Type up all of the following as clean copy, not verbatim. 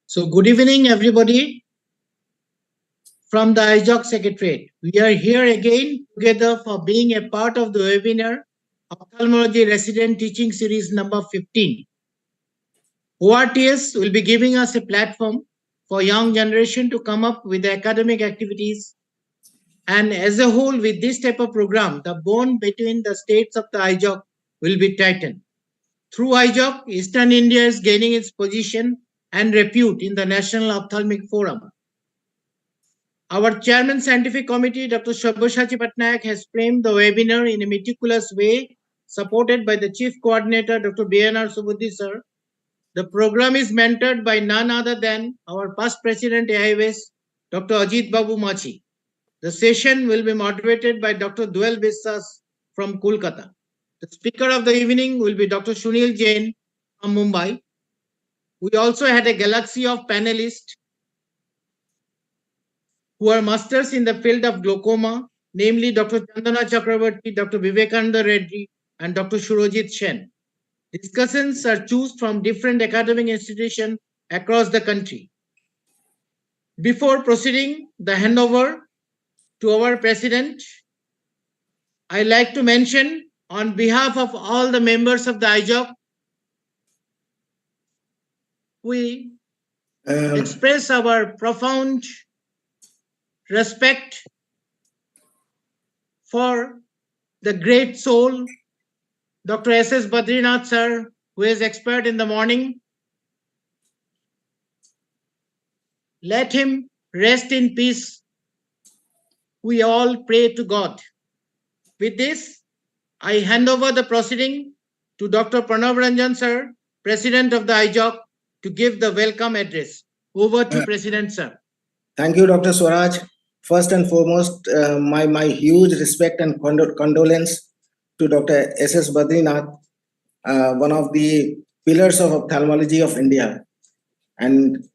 So good evening, everybody from the EIZOC Secretariat. We are here again together for being a part of the webinar Ophthalmology Resident Teaching Series number 15. ORTS will be giving us a platform for young generation to come up with academic activities. And as a whole, with this type of program, the bond between the states of the EIZOC will be tightened. Through EIZOC, Eastern India is gaining its position and repute in the National Ophthalmic Forum. Our Chairman Scientific Committee, Dr. Sabyasachi Patnaik, has framed the webinar in a meticulous way, supported by the Chief Coordinator, Dr. BNR Subudhi sir. The program is mentored by none other than our past President AIOS, Dr. Ajit Babu Machi. The session will be moderated by Dr. Duel Biswas from Kolkata. The speaker of the evening will be Dr. Sunil Jain from Mumbai. We also had a galaxy of panelists who are masters in the field of glaucoma, namely Dr. Chandana Chakrabarti, Dr. Vivekananda Reddy, and Dr. Surojit Sen. Discussions are chosen from different academic institutions across the country. Before proceeding the handover to our president, I like to mention on behalf of all the members of the EIZOC, we express our profound respect for the great soul, Dr. S.S. Badrinath sir, who is expert in the morning. Let him rest in peace. We all pray to God. With this, I hand over the proceeding to Dr. Pranav Ranjan sir, President of the EIZOC, to give the welcome address. Over to President sir. Thank you, Dr. Swaraj. First and foremost, my huge respect and condolence to Dr. S.S. Badrinath, one of the pillars of ophthalmology of India. And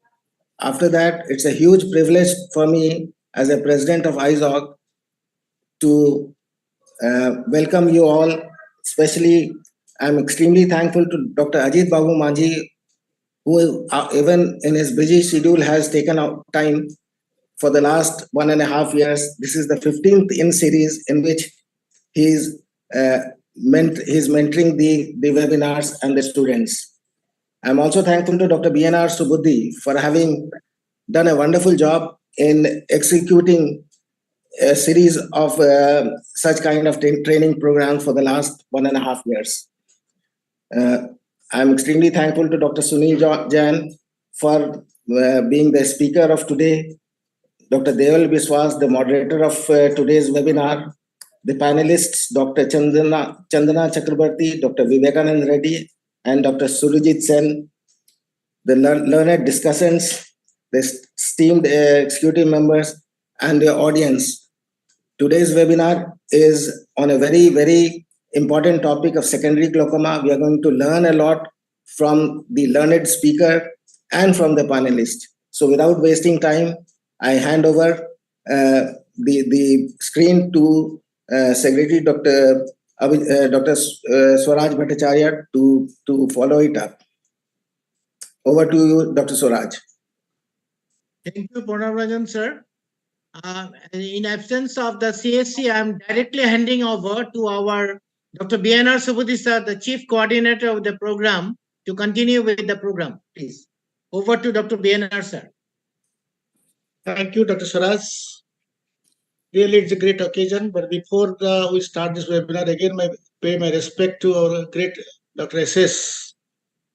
after that, it's a huge privilege for me as a president of EIZOC to welcome you all. Especially, I'm extremely thankful to Dr. Ajit Babu Maji, who even in his busy schedule has taken out time for the last 1.5 years. This is the 15th in series in which he's mentoring the webinars and the students. I'm also thankful to Dr. BNR Subudhi for having done a wonderful job in executing a series of such kind of training programs for the last 1.5 years. I'm extremely thankful to Dr. Sunil Jain for being the speaker of today, Dr. Duel Biswas, the moderator of today's webinar, the panelists, Dr. Chandana Chakrabarti, Dr. Vivekananda Reddy, and Dr. Surojit Sen, the learned discussants, the esteemed executive members, and the audience. Today's webinar is on a very, very important topic of secondary glaucoma. We are going to learn a lot from the learned speaker and from the panelists. So without wasting time, I hand over the screen to Secretary Dr. Swaraj Bhattacharya to follow it up. Over to you, Dr. Swaraj. Thank you, Pranav Ranjan sir. In absence of the CSC, I am directly handing over to our Dr. BNR Subudhi sir, the Chief Coordinator of the program, to continue with the program. Please. Over to Dr. BNR sir. Thank you, Dr. Swaraj. Really, it's a great occasion. But before we start this webinar, again, pay my respect to our great Dr. S.S.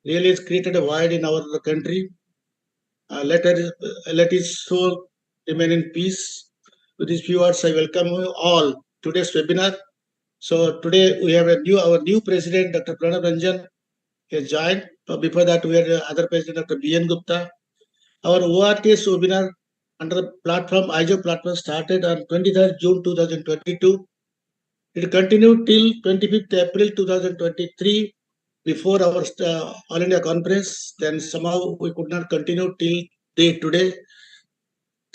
Really, it's created a void in our country. Let his soul remain in peace. With these few words, I welcome you all today's webinar. So today we have our new president, Dr. Pranav Ranjan, has joined. Before that, we had other president, Dr. B.N. Gupta. Our ORTS webinar under the platform, EIZOC platform, started on 23rd June 2022. It continued till 25th April 2023 before our All India conference. Then somehow we could not continue till today.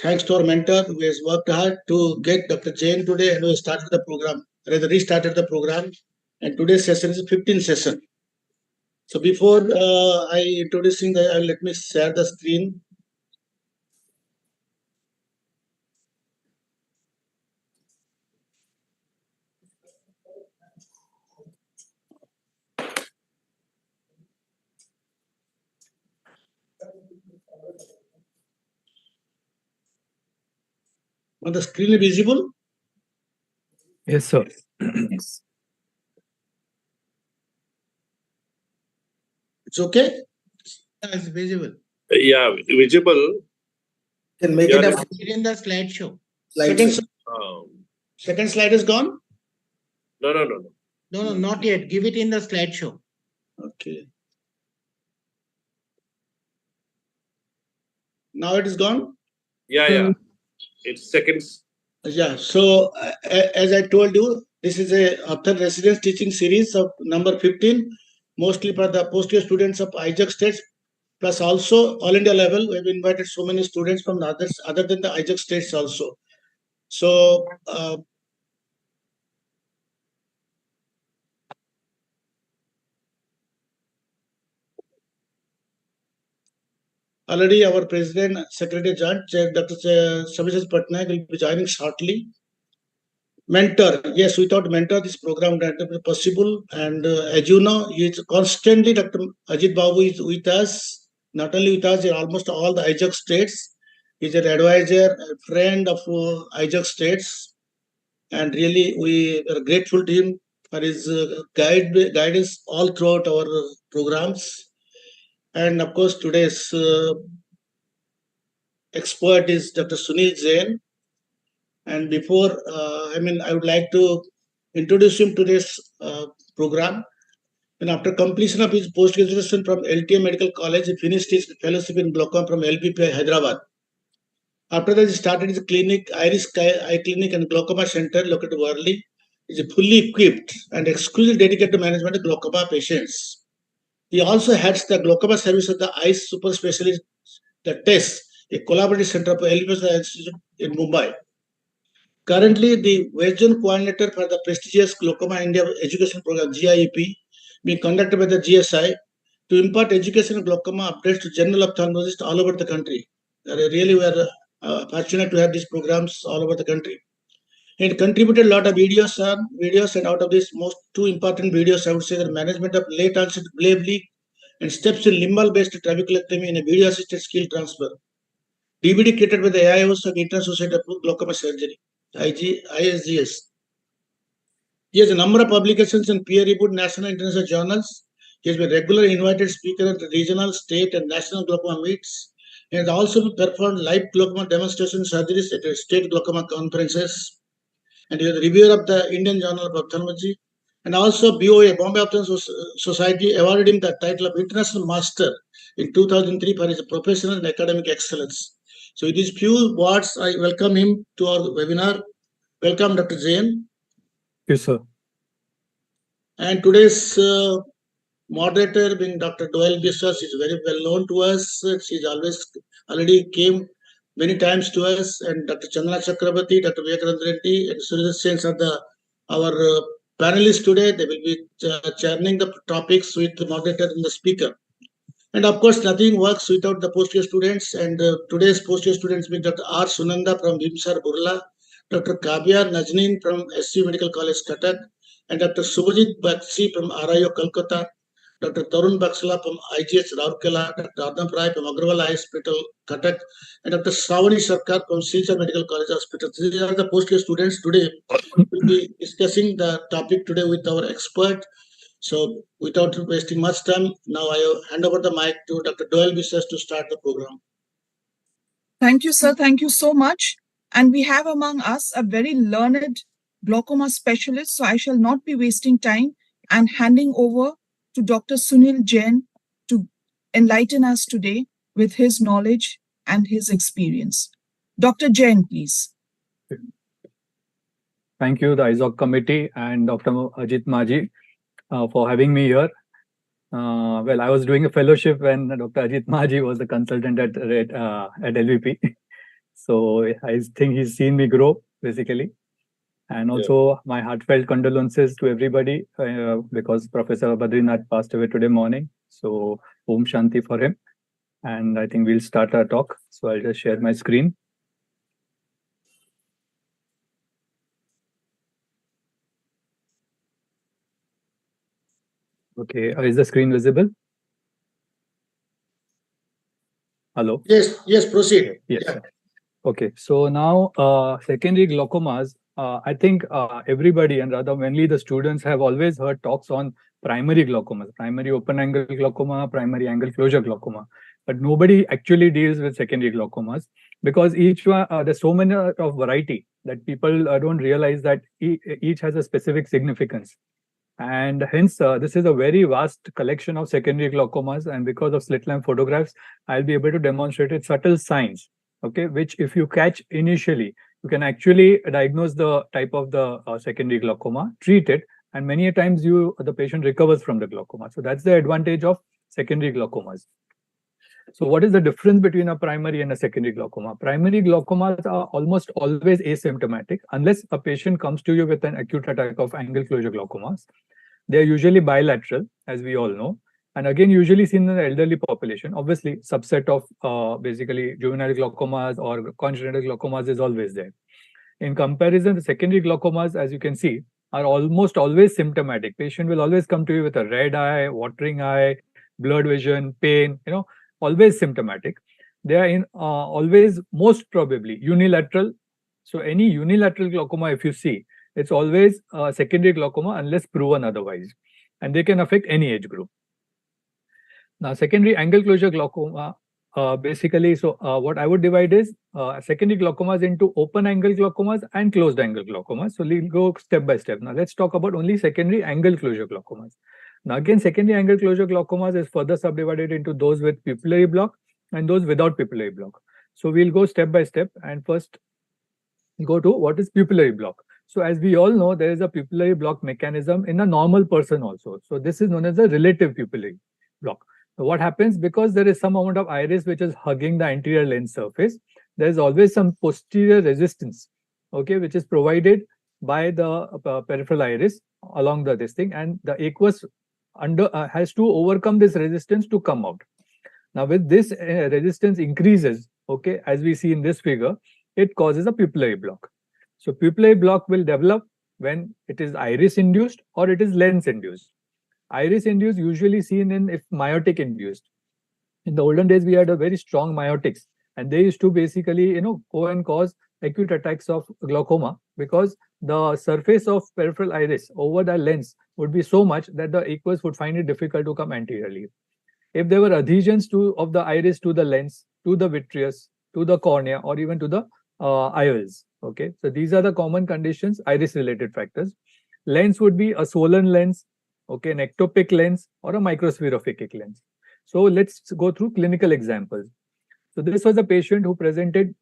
Thanks to our mentor, who has worked hard to get Dr. Jain today, and we started the program, rather restarted the program. And today's session is the 15th session. So before I introducing let me share the screen. On the screen visible? Yes, sir. Yes. It's okay? It's visible. Yeah, visible. Can make Yeah, it a Put it in the slideshow. slide. Second slide is gone? No. No, not yet. Give it in the slideshow. Okay. Now it is gone? Yeah. It's seconds. Yeah. So as I told you, this is a after residence teaching series of number 15, mostly for the post-year students of EIZOC states, plus also all India level. We have invited so many students from the others other than the EIZOC states also. So already our president, secretary joint, Dr. Sabishas Patnaik will be joining shortly. Mentor, yes, without mentor, this program would not be possible. And as you know, he is constantly, Dr. Ajit Babu is with us, not only with us, in almost all the EIZOC states. He's an advisor, a friend of EIZOC states. And really, we are grateful to him for his guidance all throughout our programs. And of course, today's expert is Dr. Sunil Jain. And before, I would like to introduce him to this program. And after completion of his post-graduation from LTM Medical College, he finished his fellowship in glaucoma from LPPI Hyderabad. After that, he started his clinic, Iris Eye Clinic and Glaucoma Center located in Worli. He is fully equipped and exclusively dedicated to management of glaucoma patients. He also heads the glaucoma service of the Eyes Super Specialist, the TEST, a collaborative center for LPPI Institute in Mumbai. Currently, the Vision Coordinator for the prestigious Glaucoma India Education Program (GIEP) being conducted by the GSI to impart education in glaucoma updates to general ophthalmologists all over the country. Really, we are fortunate to have these programs all over the country. It contributed a lot of videos, and out of this, most two important videos, I would say, the management of late onset glare bleak and steps in limbal-based trabeculectomy in a video-assisted skill transfer. DVD created by the AIOS of International Society of Glaucoma Surgery, ISGS. He has a number of publications in peer-reviewed national and international journals. He has been regular invited speaker at regional, state, and national glaucoma meets. He has also performed live glaucoma demonstration surgeries at state glaucoma conferences. And he is a reviewer of the Indian Journal of Ophthalmology. And also BOA, Bombay Ophthalmic Society, awarded him the title of International Master in 2003 for his professional and academic excellence. So with these few words, I welcome him to our webinar. Welcome, Dr. Jain. Yes, sir. And today's moderator being Dr. Doyle Biswas is very well known to us. She's already came many times to us. And Dr. Chandana Chakrabarti, Dr. Vivekananda Reddy, and Surya Sen are our panelists today. They will be churning the topics with the moderator and the speaker. And of course, nothing works without the post-year students. And today's post-year students being Dr. R. Sunanda from Bhimsar Burla, Dr. Kavya Najneen from SC Medical College, Cuttack, and Dr. Subhajit Bakshi from RIO, Kolkata, Dr. Tarun Baksala from IGH, Raurkela, Dr. Arnab Rai from Agrawal Eye Hospital, Cuttack, and Dr. Savani Sarkar from Silchar Medical College Hospital. These are the post-year students today. We'll be discussing the topic today with our expert. So without wasting much time, now I hand over the mic to Dr. Doyle Biswas to start the program. Thank you, sir. Thank you so much. And we have among us a very learned glaucoma specialist. So I shall not be wasting time and handing over to Dr. Sunil Jain to enlighten us today with his knowledge and his experience. Dr. Jain, please. Thank you, the EIZOC committee and Dr. Ajit Maji for having me here. Well, I was doing a fellowship when Dr. Ajit Maji was the consultant at LVP. So I think he's seen me grow, basically. And also my heartfelt condolences to everybody because Professor Badrinath passed away today morning. So Om Shanti for him. And I think we'll start our talk. So I'll just share my screen. Okay, is the screen visible? Hello? Yes, proceed. Yes. Yeah. Okay, so now secondary glaucomas, I think everybody and rather mainly the students have always heard talks on primary glaucomas, primary open angle glaucoma, primary angle closure glaucoma, but nobody actually deals with secondary glaucomas because each one, there's so many of variety that people don't realize that each has a specific significance. And hence, this is a very vast collection of secondary glaucomas, and because of slit lamp photographs, I'll be able to demonstrate its subtle signs, okay, which if you catch initially, you can actually diagnose the type of the secondary glaucoma, treat it, and many a times the patient recovers from the glaucoma. So that's the advantage of secondary glaucomas. So what is the difference between a primary and a secondary glaucoma? Primary glaucomas are almost always asymptomatic unless a patient comes to you with an acute attack of angle closure glaucomas. They are usually bilateral, as we all know, and again usually seen in the elderly population. Obviously, subset of basically juvenile glaucomas or congenital glaucomas is always there. In comparison, the secondary glaucomas, as you can see, are almost always symptomatic. Patient will always come to you with a red eye, watering eye, blurred vision, pain, always symptomatic. They are always most probably unilateral. So any unilateral glaucoma, if you see, it's always secondary glaucoma unless proven otherwise. And they can affect any age group. Now, secondary angle closure glaucoma, basically, so what I would divide is secondary glaucomas into open angle glaucomas and closed angle glaucomas. So we'll go step by step. Now, let's talk about only secondary angle closure glaucomas. Now, again, secondary angle closure glaucomas is further subdivided into those with pupillary block and those without pupillary block. So we'll go step by step and first go to what is pupillary block. So as we all know, there is a pupillary block mechanism in a normal person also. So this is known as a relative pupillary block. So what happens, because there is some amount of iris which is hugging the anterior lens surface, there is always some posterior resistance, okay, which is provided by the peripheral iris along this thing, and the aqueous has to overcome this resistance to come out. Now, with this resistance increases, okay, as we see in this figure, it causes a pupillary block. So pupillary block will develop when it is iris induced or it is lens induced. Iris induced usually seen in if miotic induced. In the olden days, we had a very strong miotics, and they used to basically, go and cause acute attacks of glaucoma because the surface of peripheral iris over the lens would be so much that the aqueous would find it difficult to come anteriorly. If there were adhesions of the iris to the lens, to the vitreous, to the cornea, or even to the IOLs. Okay, so these are the common conditions, iris-related factors. Lens would be a swollen lens, okay, an ectopic lens, or a microspherophakic lens. So let's go through clinical examples. So this was a patient who presented,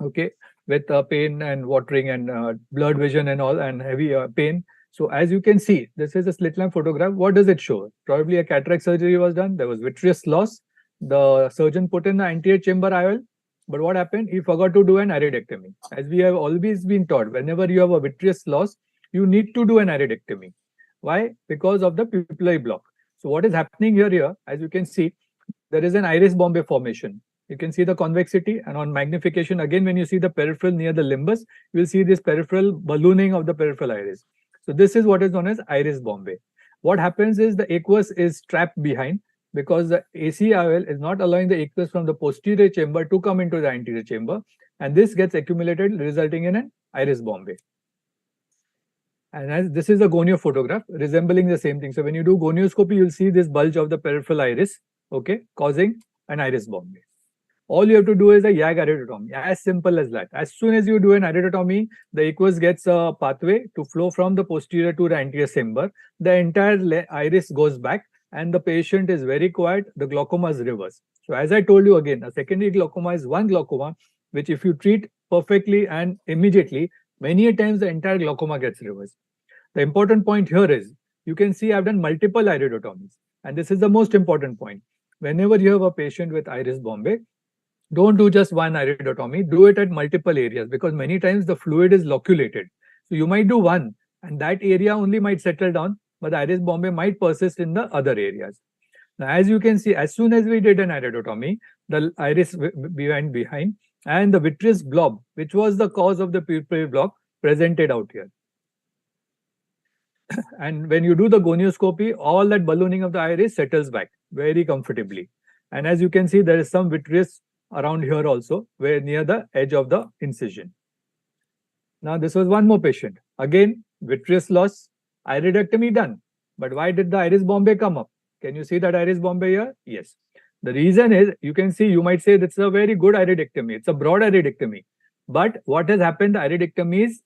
okay, with pain and watering and blurred vision and all, and heavy pain. So as you can see, this is a slit lamp photograph. What does it show? Probably a cataract surgery was done. There was vitreous loss. The surgeon put in the anterior chamber IOL. But what happened? He forgot to do an iridectomy. As we have always been taught, whenever you have a vitreous loss, you need to do an iridectomy. Why? Because of the pupillary block. So what is happening here, as you can see, there is an iris bombay formation. You can see the convexity, and on magnification, again, when you see the peripheral near the limbus, you will see this peripheral ballooning of the peripheral iris. So this is what is known as iris bombay. What happens is the aqueous is trapped behind because the AC IOL is not allowing the aqueous from the posterior chamber to come into the anterior chamber, and this gets accumulated, resulting in an iris bombay. And as this is a gonio photograph resembling the same thing. So when you do gonioscopy, you'll see this bulge of the peripheral iris, okay, causing an iris bombay. All you have to do is a YAG iridotomy, as simple as that. As soon as you do an iridotomy, the aqueous gets a pathway to flow from the posterior to the anterior chamber. The entire iris goes back, and the patient is very quiet. The glaucoma is reversed. So as I told you again, a secondary glaucoma is one glaucoma, which if you treat perfectly and immediately, many a times the entire glaucoma gets reversed. The important point here is, you can see I've done multiple iridotomies. And this is the most important point. Whenever you have a patient with iris bombay, don't do just one iridotomy, do it at multiple areas, because many times the fluid is loculated. So you might do one, and that area only might settle down, but the iris bombay might persist in the other areas. Now, as you can see, as soon as we did an iridotomy, the iris went behind, and the vitreous blob, which was the cause of the pupillary block, presented out here. And when you do the gonioscopy, all that ballooning of the iris settles back very comfortably. And as you can see, there is some vitreous around here also, where near the edge of the incision. Now, this was one more patient. Again, vitreous loss, iridectomy done. But why did the iris bombay come up? Can you see that iris bombay here? Yes. The reason is, you can see, you might say that's a very good iridectomy. It's a broad iridectomy. But what has happened, the iridectomy is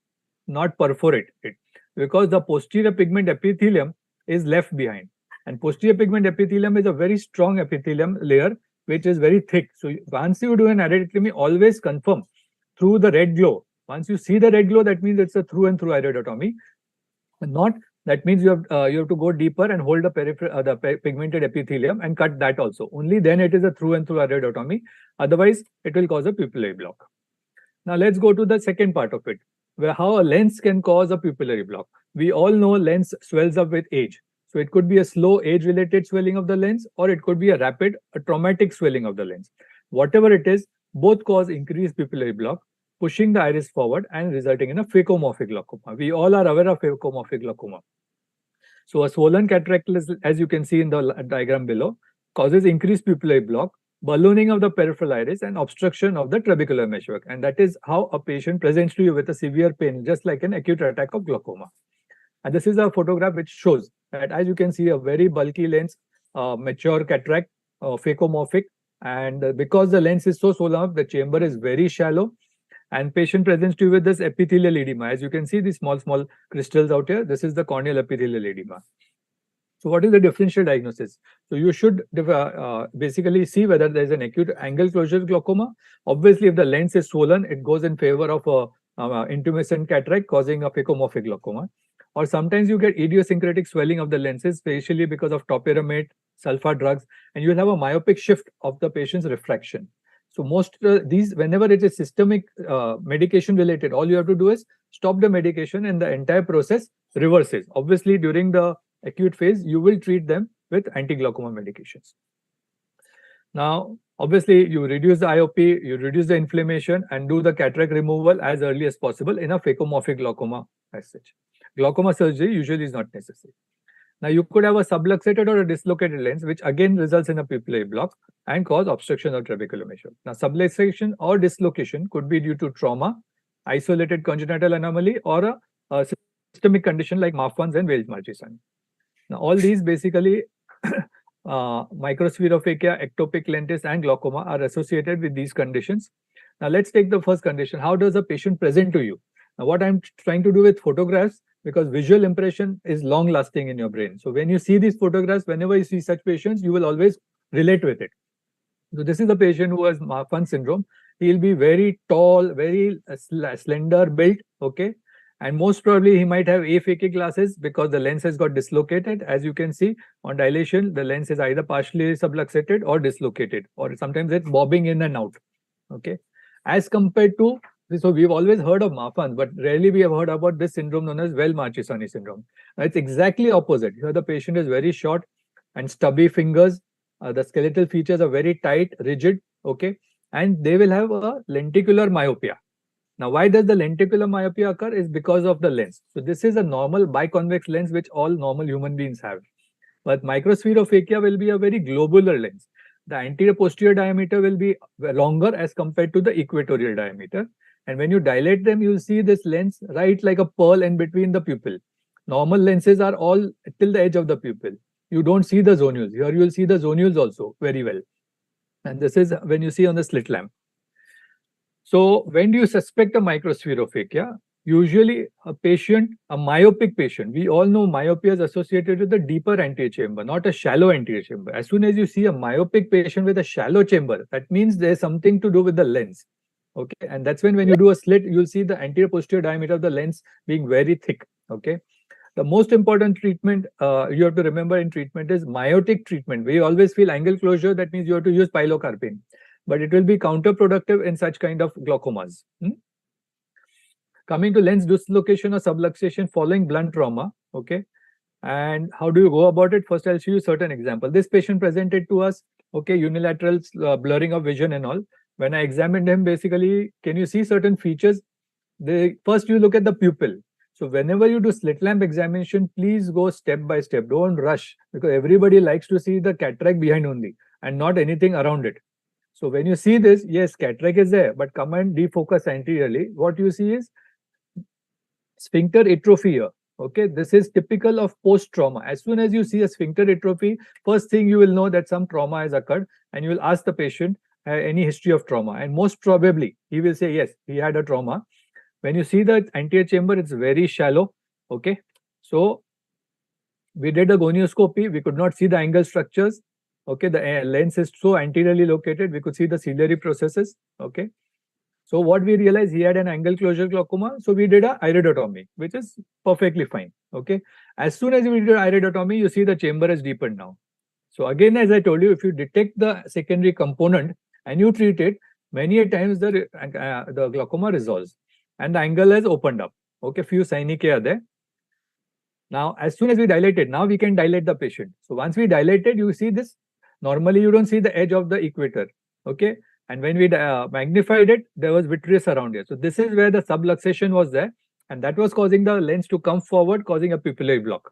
not perforated, because the posterior pigment epithelium is left behind. And posterior pigment epithelium is a very strong epithelium layer, which is very thick. So once you do an iridectomy, always confirm through the red glow. Once you see the red glow, that means it's a through and through iridotomy. Not, that means you have to go deeper and hold the pigmented epithelium and cut that also. Only then it is a through and through iridotomy. Otherwise, it will cause a pupillary block. Now let's go to the second part of it, where how a lens can cause a pupillary block. We all know lens swells up with age. So it could be a slow age-related swelling of the lens, or it could be a rapid, a traumatic swelling of the lens. Whatever it is, both cause increased pupillary block, pushing the iris forward and resulting in a phacomorphic glaucoma. We all are aware of phacomorphic glaucoma. So a swollen cataract, as you can see in the diagram below, causes increased pupillary block, ballooning of the peripheral iris, and obstruction of the trabecular meshwork. And that is how a patient presents to you with a severe pain, just like an acute attack of glaucoma. And this is a photograph which shows that, as you can see, a very bulky lens, mature cataract, phacomorphic. And because the lens is so swollen up, the chamber is very shallow. And patient presents to you with this epithelial edema. As you can see, these small crystals out here, this is the corneal epithelial edema. So what is the differential diagnosis? So you should basically see whether there is an acute angle closure glaucoma. Obviously, if the lens is swollen, it goes in favor of a intumescent cataract causing a phacomorphic glaucoma. Or sometimes you get idiosyncratic swelling of the lenses, especially because of topiramate, sulfa drugs, and you will have a myopic shift of the patient's refraction. So most these, whenever it is systemic medication related, all you have to do is stop the medication and the entire process reverses. Obviously, during the acute phase, you will treat them with anti-glaucoma medications. Now, obviously, you reduce the IOP, you reduce the inflammation, and do the cataract removal as early as possible in a phacomorphic glaucoma as such. Glaucoma surgery usually is not necessary. Now, you could have a subluxated or a dislocated lens, which again results in a pupillary block and cause obstruction of trabecular meshwork. Now, subluxation or dislocation could be due to trauma, isolated congenital anomaly, or a systemic condition like Marfan's and Wells Murchison. Now, all these basically microspherophakia, ectopic lentis, and glaucoma are associated with these conditions. Now, let's take the first condition. How does a patient present to you? Now, what I'm trying to do with photographs, because visual impression is long lasting in your brain. So when you see these photographs, whenever you see such patients, you will always relate with it. So this is a patient who has Marfan syndrome. He'll be very tall, very slender built, okay? And most probably he might have aphakic glasses because the lens has got dislocated. As you can see on dilation, the lens is either partially subluxated or dislocated, or sometimes it's bobbing in and out, okay? As compared to, so we've always heard of Marfan, but rarely we have heard about this syndrome known as Wells-Murchison syndrome. It's exactly opposite. Here the patient is very short and stubby fingers. The skeletal features are very tight, rigid, okay? And they will have a lenticular myopia. Now, why does the lenticular myopia occur? Is because of the lens. So this is a normal biconvex lens which all normal human beings have. But microspherophakia will be a very globular lens. The anterior posterior diameter will be longer as compared to the equatorial diameter. And when you dilate them, you'll see this lens right like a pearl in between the pupil. Normal lenses are all till the edge of the pupil. You don't see the zonules. Here you will see the zonules also very well. And this is when you see on the slit lamp. So when do you suspect a microspherophakia? Usually a myopic patient, we all know myopia is associated with a deeper anterior chamber, not a shallow anterior chamber. As soon as you see a myopic patient with a shallow chamber, that means there's something to do with the lens. Okay, and that's when you do a slit, you'll see the anterior posterior diameter of the lens being very thick. Okay, the most important treatment you have to remember in treatment is meiotic treatment. We always feel angle closure, that means you have to use pilocarpine, but it will be counterproductive in such kind of glaucomas. Coming to lens dislocation or subluxation following blunt trauma, okay, And how do you go about it? First, I'll show you certain example. This patient presented to us, okay, unilateral blurring of vision and all. When I examined him, basically, can you see certain features? First, you look at the pupil. So whenever you do slit lamp examination, please go step by step. Don't rush, because everybody likes to see the cataract behind only and not anything around it. So when you see this, yes, cataract is there, but come and defocus anteriorly. What you see is sphincter atrophy here. Okay, this is typical of post-trauma. As soon as you see a sphincter atrophy, first thing you will know that some trauma has occurred, and you will ask the patient any history of trauma, and most probably he will say yes, he had a trauma. When you see the anterior chamber, it's very shallow. Okay, so we did a gonioscopy. We could not see the angle structures. Okay, the lens is so anteriorly located. We could see the ciliary processes. Okay, so what we realized, he had an angle closure glaucoma. So we did a iridotomy, which is perfectly fine. Okay, as soon as we did iridotomy, you see the chamber is deepened now. So again, as I told you, if you detect the secondary component and you treat it, many a times the glaucoma resolves and the angle has opened up. Okay, few synechiae are there. Now, as soon as we dilate it, now we can dilate the patient. So once we dilate it, you see this. Normally, you don't see the edge of the equator. Okay, and when we magnified it, there was vitreous around here. So this is where the subluxation was there, and that was causing the lens to come forward, causing a pupillary block.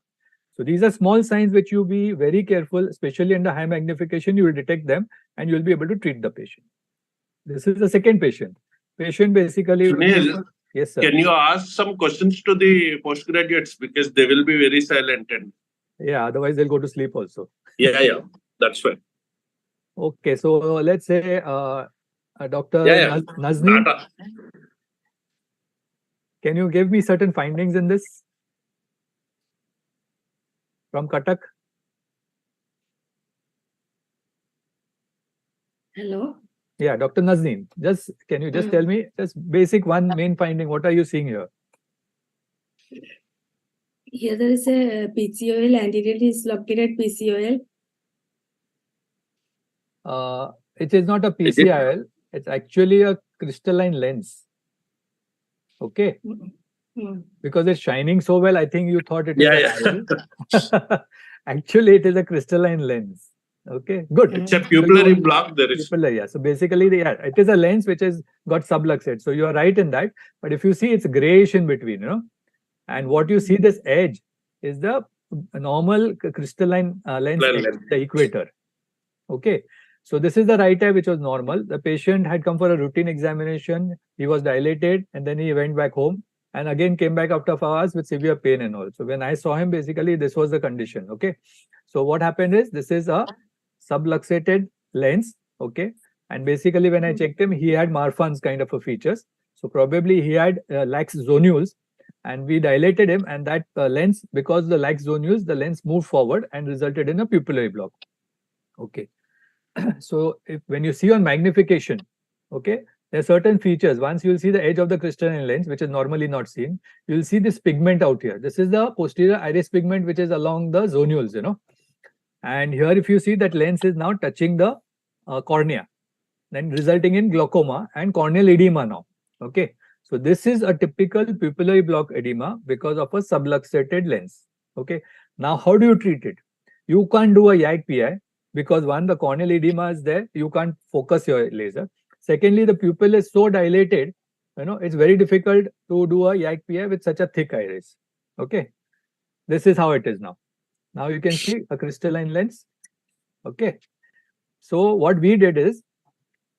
So these are small signs which you be very careful, especially under high magnification. You will detect them, and you will be able to treat the patient. This is the second patient. Patient basically. Sunil, yes, sir. Can you ask some questions to the postgraduates, because they will be very silent and yeah, otherwise they'll go to sleep also. yeah, that's fine. Okay, so let's say Dr. Yeah. Nazneen, Tata. can you give me certain findings in this from Cuttack? Hello. Yeah, Dr. Nazneen, can you just tell me just basic one main finding? What are you seeing here? Here there is a PCOL, anteriorly dislocated PCOL. It is not a PCIL. It's actually a crystalline lens. Okay. Because it's shining so well, I think you thought it is an IOL. Actually, it is a crystalline lens. Okay, good. It's a pupillary block. There is. Pupillary, yeah. So basically, it is a lens which has got subluxate. So you are right in that. But if you see, it's grayish in between, you know. And what you see, this edge is the normal crystalline lens at the equator. Okay. So this is the right eye which was normal. The patient had come for a routine examination. He was dilated and then he went back home and again came back after 5 hours with severe pain and all. So when I saw him, basically this was the condition. Okay. So what happened is this is a subluxated lens. Okay. And basically when I checked him, he had Marfan's kind of a features. So probably he had lax zonules, and we dilated him, and that lens, because the lax zonules, the lens moved forward and resulted in a pupillary block. Okay. So when you see on magnification, okay, there are certain features. Once you'll see the edge of the crystalline lens, which is normally not seen, you'll see this pigment out here. This is the posterior iris pigment, which is along the zonules, you know. And here, if you see, that lens is now touching the cornea, then resulting in glaucoma and corneal edema now. Okay. So this is a typical pupillary block edema because of a subluxated lens. Okay. Now, how do you treat it? You can't do a YAG PI because one, the corneal edema is there. You can't focus your laser. Secondly, the pupil is so dilated, you know, it's very difficult to do a YAG PI with such a thick iris. Okay. This is how it is now. Now you can see a crystalline lens. Okay. So what we did is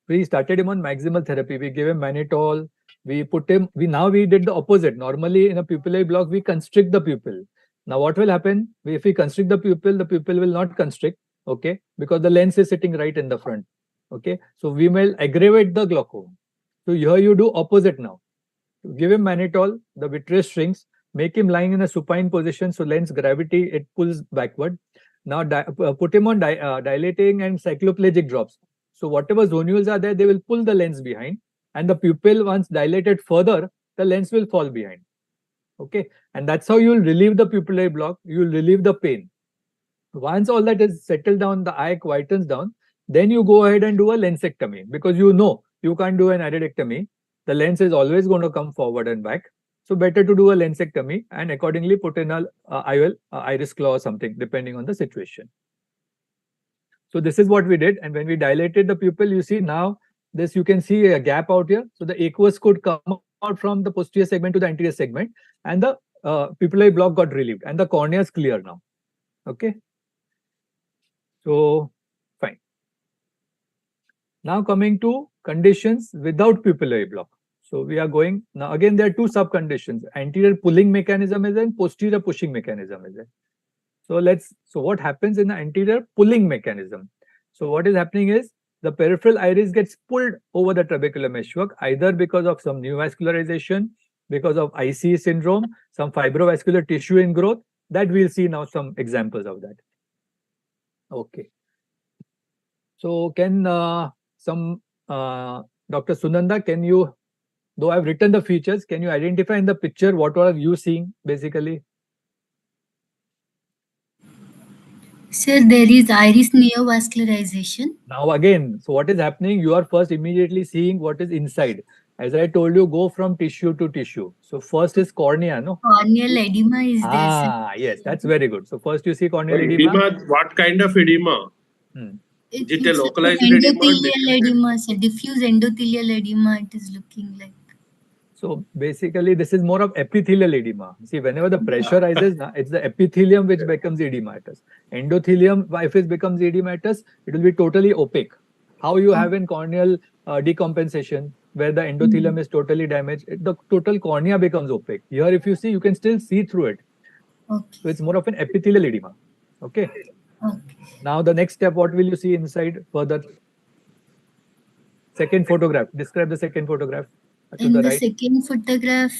we started him on maximal therapy. We gave him mannitol. We put him, now we did the opposite. Normally in a pupillary block, we constrict the pupil. Now what will happen? If we constrict the pupil will not constrict. Okay. Because the lens is sitting right in the front. Okay. So we will aggravate the glaucoma. So here you do opposite now. Give him mannitol, the vitreous shrinks, make him lying in a supine position. So lens gravity, it pulls backward. Now put him on dilating and cycloplegic drops. So whatever zonules are there, they will pull the lens behind. And the pupil, once dilated further, the lens will fall behind. Okay. And that's how you will relieve the pupillary block. You will relieve the pain. Once all that is settled down, the eye quietens down, then you go ahead and do a lensectomy, because you know you can't do an iridectomy. The lens is always going to come forward and back. So better to do a lensectomy and accordingly put in a IOL, iris claw or something, depending on the situation. So this is what we did. And when we dilated the pupil, you see now this, you can see a gap out here. So the aqueous could come out from the posterior segment to the anterior segment, and the pupillary block got relieved, and the cornea is clear now. Okay. So fine. Now coming to conditions without pupillary block. So we are going now again. There are two sub conditions: anterior pulling mechanism is and posterior pushing mechanism is there. So what happens in the anterior pulling mechanism? So what is happening is the peripheral iris gets pulled over the trabecular meshwork, either because of some neovascularization, because of ICE syndrome, some fibrovascular tissue ingrowth. That we'll see now some examples of that. Okay. So can Dr. Sunanda, can you, though I've written the features, can you identify in the picture what are you seeing basically? Sir, there is iris neovascularization. Now again, so what is happening? You are first immediately seeing what is inside. As I told you, go from tissue to tissue. So first is cornea, no? Corneal edema is there, sir. Yes, that's very good. So first you see corneal edema. What kind of edema? Is it a localized edema? Endothelial edema, sir. Diffuse endothelial edema, it is looking like. So basically, this is more of epithelial edema. See, whenever the pressure rises, it's the epithelium which becomes edematous. Endothelium, if it becomes edematous, it will be totally opaque. How you have in corneal decompensation, where the endothelium is totally damaged, the total cornea becomes opaque. Here, if you see, you can still see through it. Okay. So it's more of an epithelial edema. Okay. Okay. Now the next step, what will you see inside further? Second photograph. Describe the second photograph. In the right. Second photograph,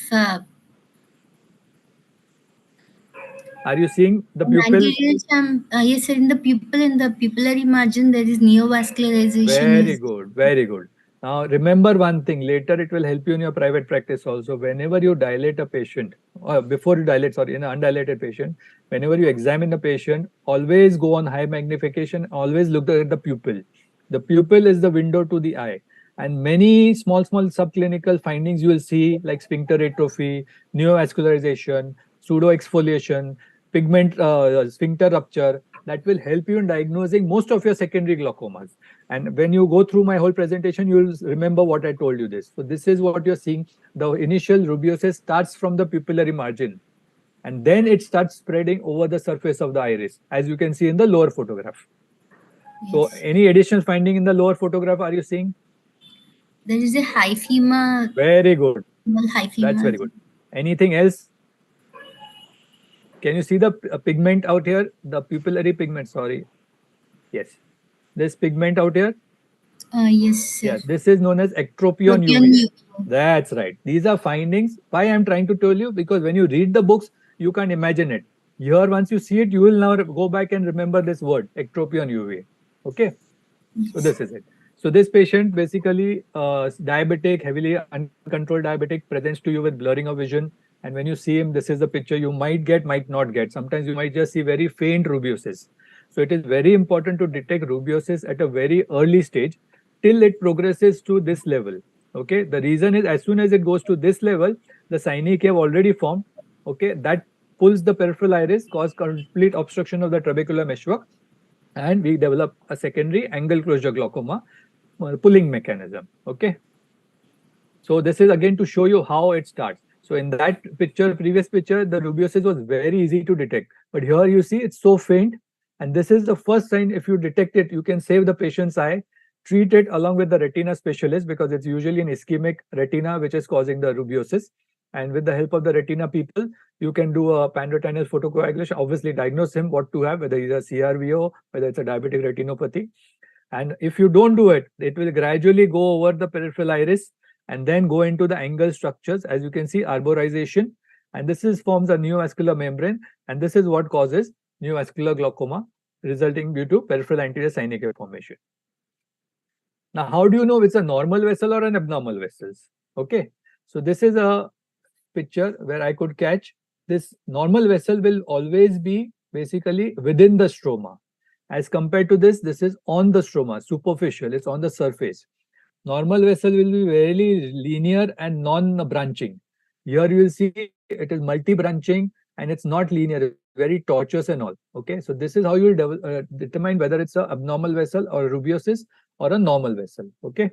are you seeing the pupil? Yes, sir. In the pupillary margin, there is neovascularization. Very good, very good. Now remember one thing. Later it will help you in your private practice also. Whenever you dilate a patient, or before you dilate, sorry, in an undilated patient, whenever you examine the patient, always go on high magnification. Always look at the pupil. The pupil is the window to the eye. And many small subclinical findings you will see, like sphincter atrophy, neovascularization, pseudo-exfoliation, pigment sphincter rupture, that will help you in diagnosing most of your secondary glaucomas. And when you go through my whole presentation, you will remember what I told you this. So this is what you're seeing. The initial rubeosis starts from the pupillary margin, and then it starts spreading over the surface of the iris, as you can see in the lower photograph. Yes. So any additional finding in the lower photograph are you seeing? There is a hyphema. Very good. Hyphema. That's very good. Anything else? Can you see the pigment out here? The pupillary pigment, sorry. Yes. This pigment out here? Yes, sir. Yeah, this is known as ectropion UV. That's right. These are findings. Why I'm trying to tell you? Because when you read the books, you can't imagine it. Here, once you see it, you will now go back and remember this word, ectropion UV. Okay? Yes. So this is it. So this patient basically diabetic, heavily uncontrolled diabetic, presents to you with blurring of vision. And when you see him, this is the picture you might get, might not get. Sometimes you might just see very faint rubeosis. So it is very important to detect rubeosis at a very early stage till it progresses to this level. Okay. The reason is as soon as it goes to this level, the synechiae have already formed. Okay. That pulls the peripheral iris, cause complete obstruction of the trabecular meshwork, and we develop a secondary angle closure glaucoma pulling mechanism. Okay. So this is again to show you how it starts. So in that picture, previous picture, the rubeosis was very easy to detect. But here you see it's so faint. And this is the first sign. If you detect it, you can save the patient's eye, treat it along with the retina specialist, because it's usually an ischemic retina which is causing the rubeosis. And with the help of the retina people, you can do a panretinal photocoagulation, obviously diagnose him what to have, whether it's a CRVO, whether it's a diabetic retinopathy. And if you don't do it, it will gradually go over the peripheral iris and then go into the angle structures. As you can see, arborization. And this forms a neovascular membrane. And this is what causes neovascular glaucoma, resulting due to peripheral anterior synechial formation. Now, how do you know it's a normal vessel or an abnormal vessel? Okay. So this is a picture where I could catch this normal vessel will always be basically within the stroma. As compared to this is on the stroma, superficial, it's on the surface. Normal vessel will be very linear and non-branching. Here you will see it is multi-branching and it's not linear, very tortuous and all. Okay, so this is how you will determine whether it's an abnormal vessel or rubeosis or a normal vessel. Okay.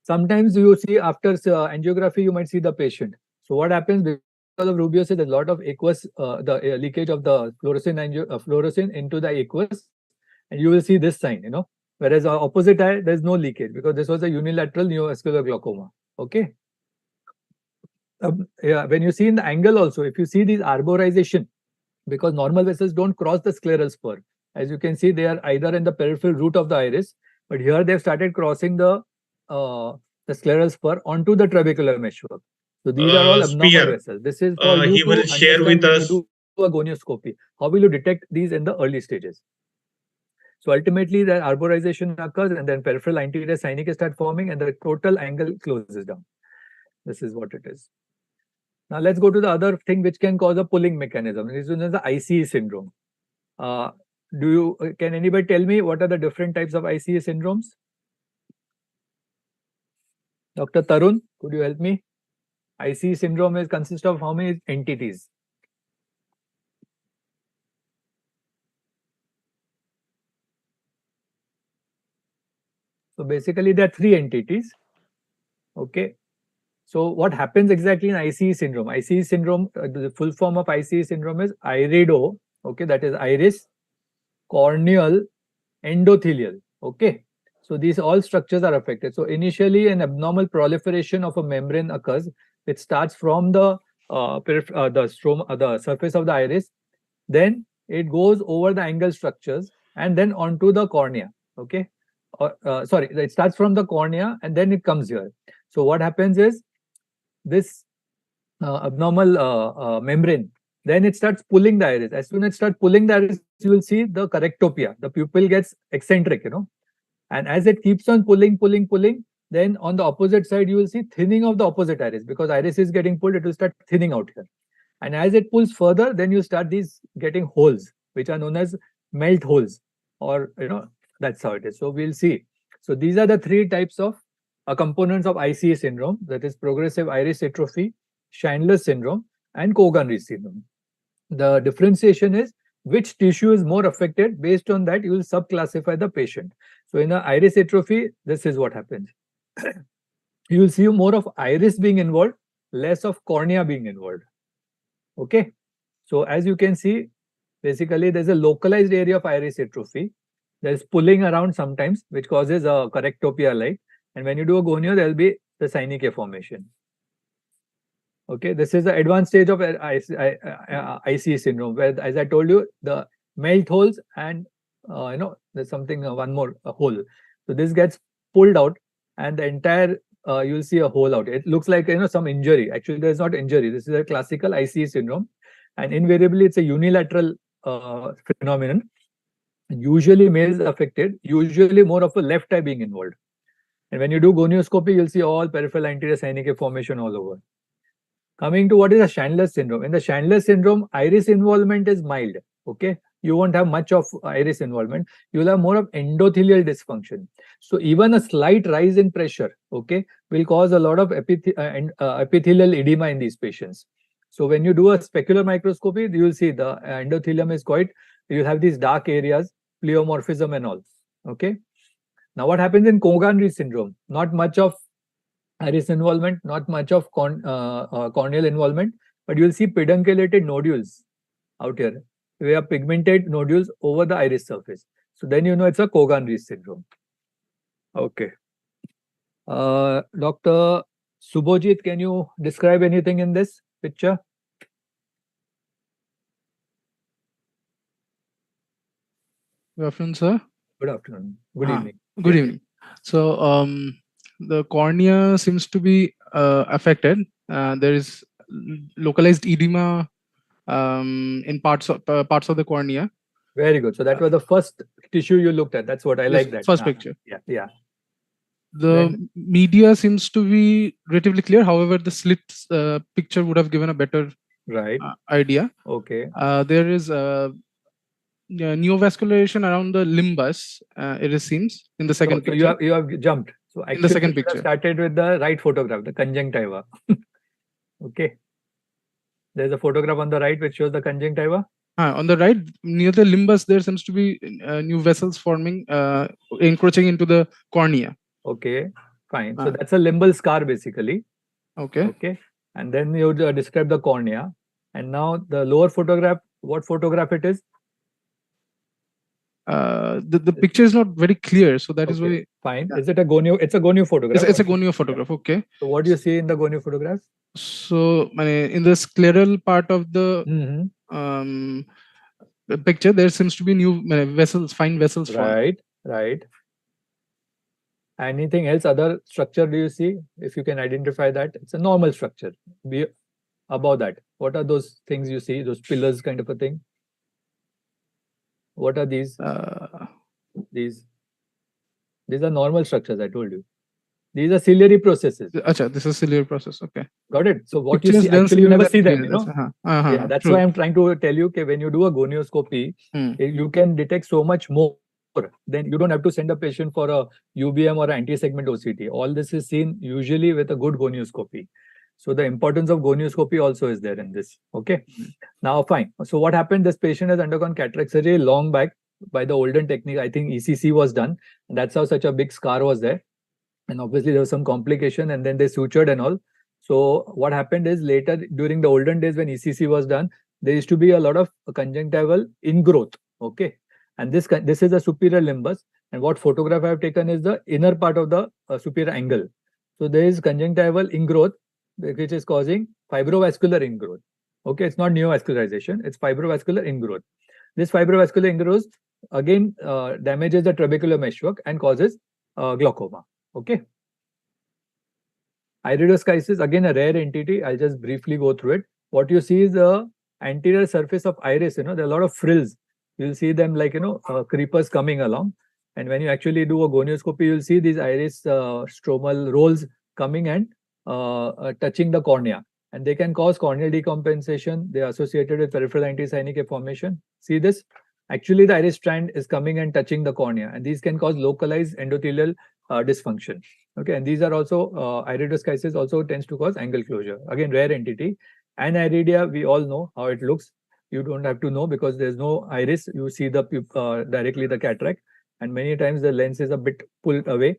Sometimes you see after angiography, you might see the patient. So what happens because of rubeosis? There's a lot of aqueous, leakage of the fluorescein into the aqueous, and you will see this sign. Whereas opposite eye, there's no leakage because this was a unilateral neovascular glaucoma. Okay. When you see in the angle also, if you see these arborization, because normal vessels don't cross the scleral spur. As you can see, they are either in the peripheral root of the iris, but here they've started crossing the scleral spur onto the trabecular meshwork. So these are all abnormal vessels. This is for you to understand when you do a gonioscopy. How will you detect these in the early stages? So ultimately, the arborization occurs and then peripheral anterior synechiae start forming and the total angle closes down. This is what it is. Now let's go to the other thing which can cause a pulling mechanism. This is the ICE syndrome. Can anybody tell me what are the different types of ICE syndromes? Dr. Tarun, could you help me? ICE syndrome consists of how many entities? So basically there are 3 entities. Okay. So what happens exactly in ICE syndrome? ICE syndrome, the full form of ICE syndrome is irido, okay, that is iris, corneal, endothelial, okay. So these all structures are affected. So initially an abnormal proliferation of a membrane occurs, which starts from the surface of the iris, then it goes over the angle structures and then onto the cornea, okay. Sorry, it starts from the cornea and then it comes here. So what happens is, this abnormal membrane, then it starts pulling the iris. As soon as it starts pulling the iris, you will see the correctopia. The pupil gets eccentric, and as it keeps on pulling, then on the opposite side, you will see thinning of the opposite iris because iris is getting pulled, it will start thinning out here. And as it pulls further, then you start these getting holes, which are known as melt holes, or, that's how it is. So we'll see. So these are the 3 types of components of ICE syndrome, that is progressive iris atrophy, Schindler syndrome, and Cogan-Reese syndrome. The differentiation is which tissue is more affected. Based on that, you will subclassify the patient. So in the iris atrophy, this is what happens. You will see more of iris being involved, less of cornea being involved. Okay. So as you can see, basically there's a localized area of iris atrophy. There's pulling around sometimes, which causes a correctopia-like. And when you do a gonio, there will be the synechiae formation. Okay, this is the advanced stage of ICE syndrome, where, as I told you, the melt holes and there's something one more hole. So this gets pulled out, and the entire you'll see a hole out. It looks like some injury. Actually, there's not injury. This is a classical ICE syndrome, and invariably it's a unilateral phenomenon. Usually males affected. Usually more of a left eye being involved. And when you do gonioscopy, you'll see all peripheral anterior synechiae formation all over. Coming to what is a Schindler syndrome. In the Schindler syndrome, iris involvement is mild. Okay, you won't have much of iris involvement. You will have more of endothelial dysfunction. So even a slight rise in pressure, okay, will cause a lot of epithelial edema in these patients. So when you do a specular microscopy, you will see the endothelium is quite. You will have these dark areas, pleomorphism and all. Okay. Now, what happens in Cogan-Reese syndrome? Not much of iris involvement, not much of corneal involvement, but you will see pedunculated nodules out here. We have pigmented nodules over the iris surface. So then it's a Cogan-Reese syndrome. Okay. Dr. Subhojit, can you describe anything in this picture? Good afternoon, sir. Good afternoon. Good evening. Good evening. So the cornea seems to be affected. There is localized edema in parts of the cornea. Very good. So that was the first tissue you looked at. That's what I like. That first picture. Yeah. The media seems to be relatively clear. However, the slit picture would have given a better idea. Okay. There is neovascularization around the limbus. It seems in the second picture. You have jumped. So actually, in the second picture, started with the right photograph, the conjunctiva. Okay. There's a photograph on the right which shows the conjunctiva. On the right, near the limbus, there seems to be new vessels forming, encroaching into the cornea. Okay, fine. So that's a limbal scar basically. Okay. Okay. And then you describe the cornea. And now the lower photograph, what photograph it is? The picture is not very clear, so that is why. Fine. Is it a gonio? It's a gonio photograph. It's a gonio photograph. Okay. So what do you see in the gonio photograph? So in the scleral part of the picture, there seems to be new vessels, fine vessels. Right. Right. Anything else? Other structure do you see? If you can identify that, it's a normal structure. Be above that. What are those things you see? Those pillars kind of a thing? What are these? These are normal structures, I told you. These are ciliary processes. Acha, this is ciliary process. Okay. Got it. So what you see, actually you never see them, you know. Yeah, that's why I'm trying to tell you, okay, when you do a gonioscopy, you can detect so much more. Then you don't have to send a patient for a UBM or an anti-segment OCT. All this is seen usually with a good gonioscopy. So the importance of gonioscopy also is there in this. Okay. Now, fine. So what happened? This patient has undergone cataract surgery long back by the olden technique. I think ECC was done. And that's how such a big scar was there. And obviously there was some complication and then they sutured and all. So what happened is later during the olden days when ECC was done, there used to be a lot of conjunctival ingrowth. Okay. And this is a superior limbus. And what photograph I have taken is the inner part of the superior angle. So there is conjunctival ingrowth, which is causing fibrovascular ingrowth. Okay, it's not neovascularization, it's fibrovascular ingrowth. This fibrovascular ingrowth again damages the trabecular meshwork and causes glaucoma. Okay. Iridoschisis, again a rare entity. I'll just briefly go through it. What you see is the anterior surface of iris, you know, there are a lot of frills. You'll see them like, you know, creepers coming along. And when you actually do a gonioscopy, you'll see these iris stromal rolls coming and touching the cornea. And they can cause corneal decompensation. They are associated with peripheral antisynechic formation. See this? Actually, the iris strand is coming and touching the cornea. And these can cause localized endothelial dysfunction. Okay, and these are also iridoschisis also tends to cause angle closure. Again, rare entity. Aniridia, we all know how it looks. You don't have to know because there's no iris. You see the directly the cataract, and many times the lens is a bit pulled away.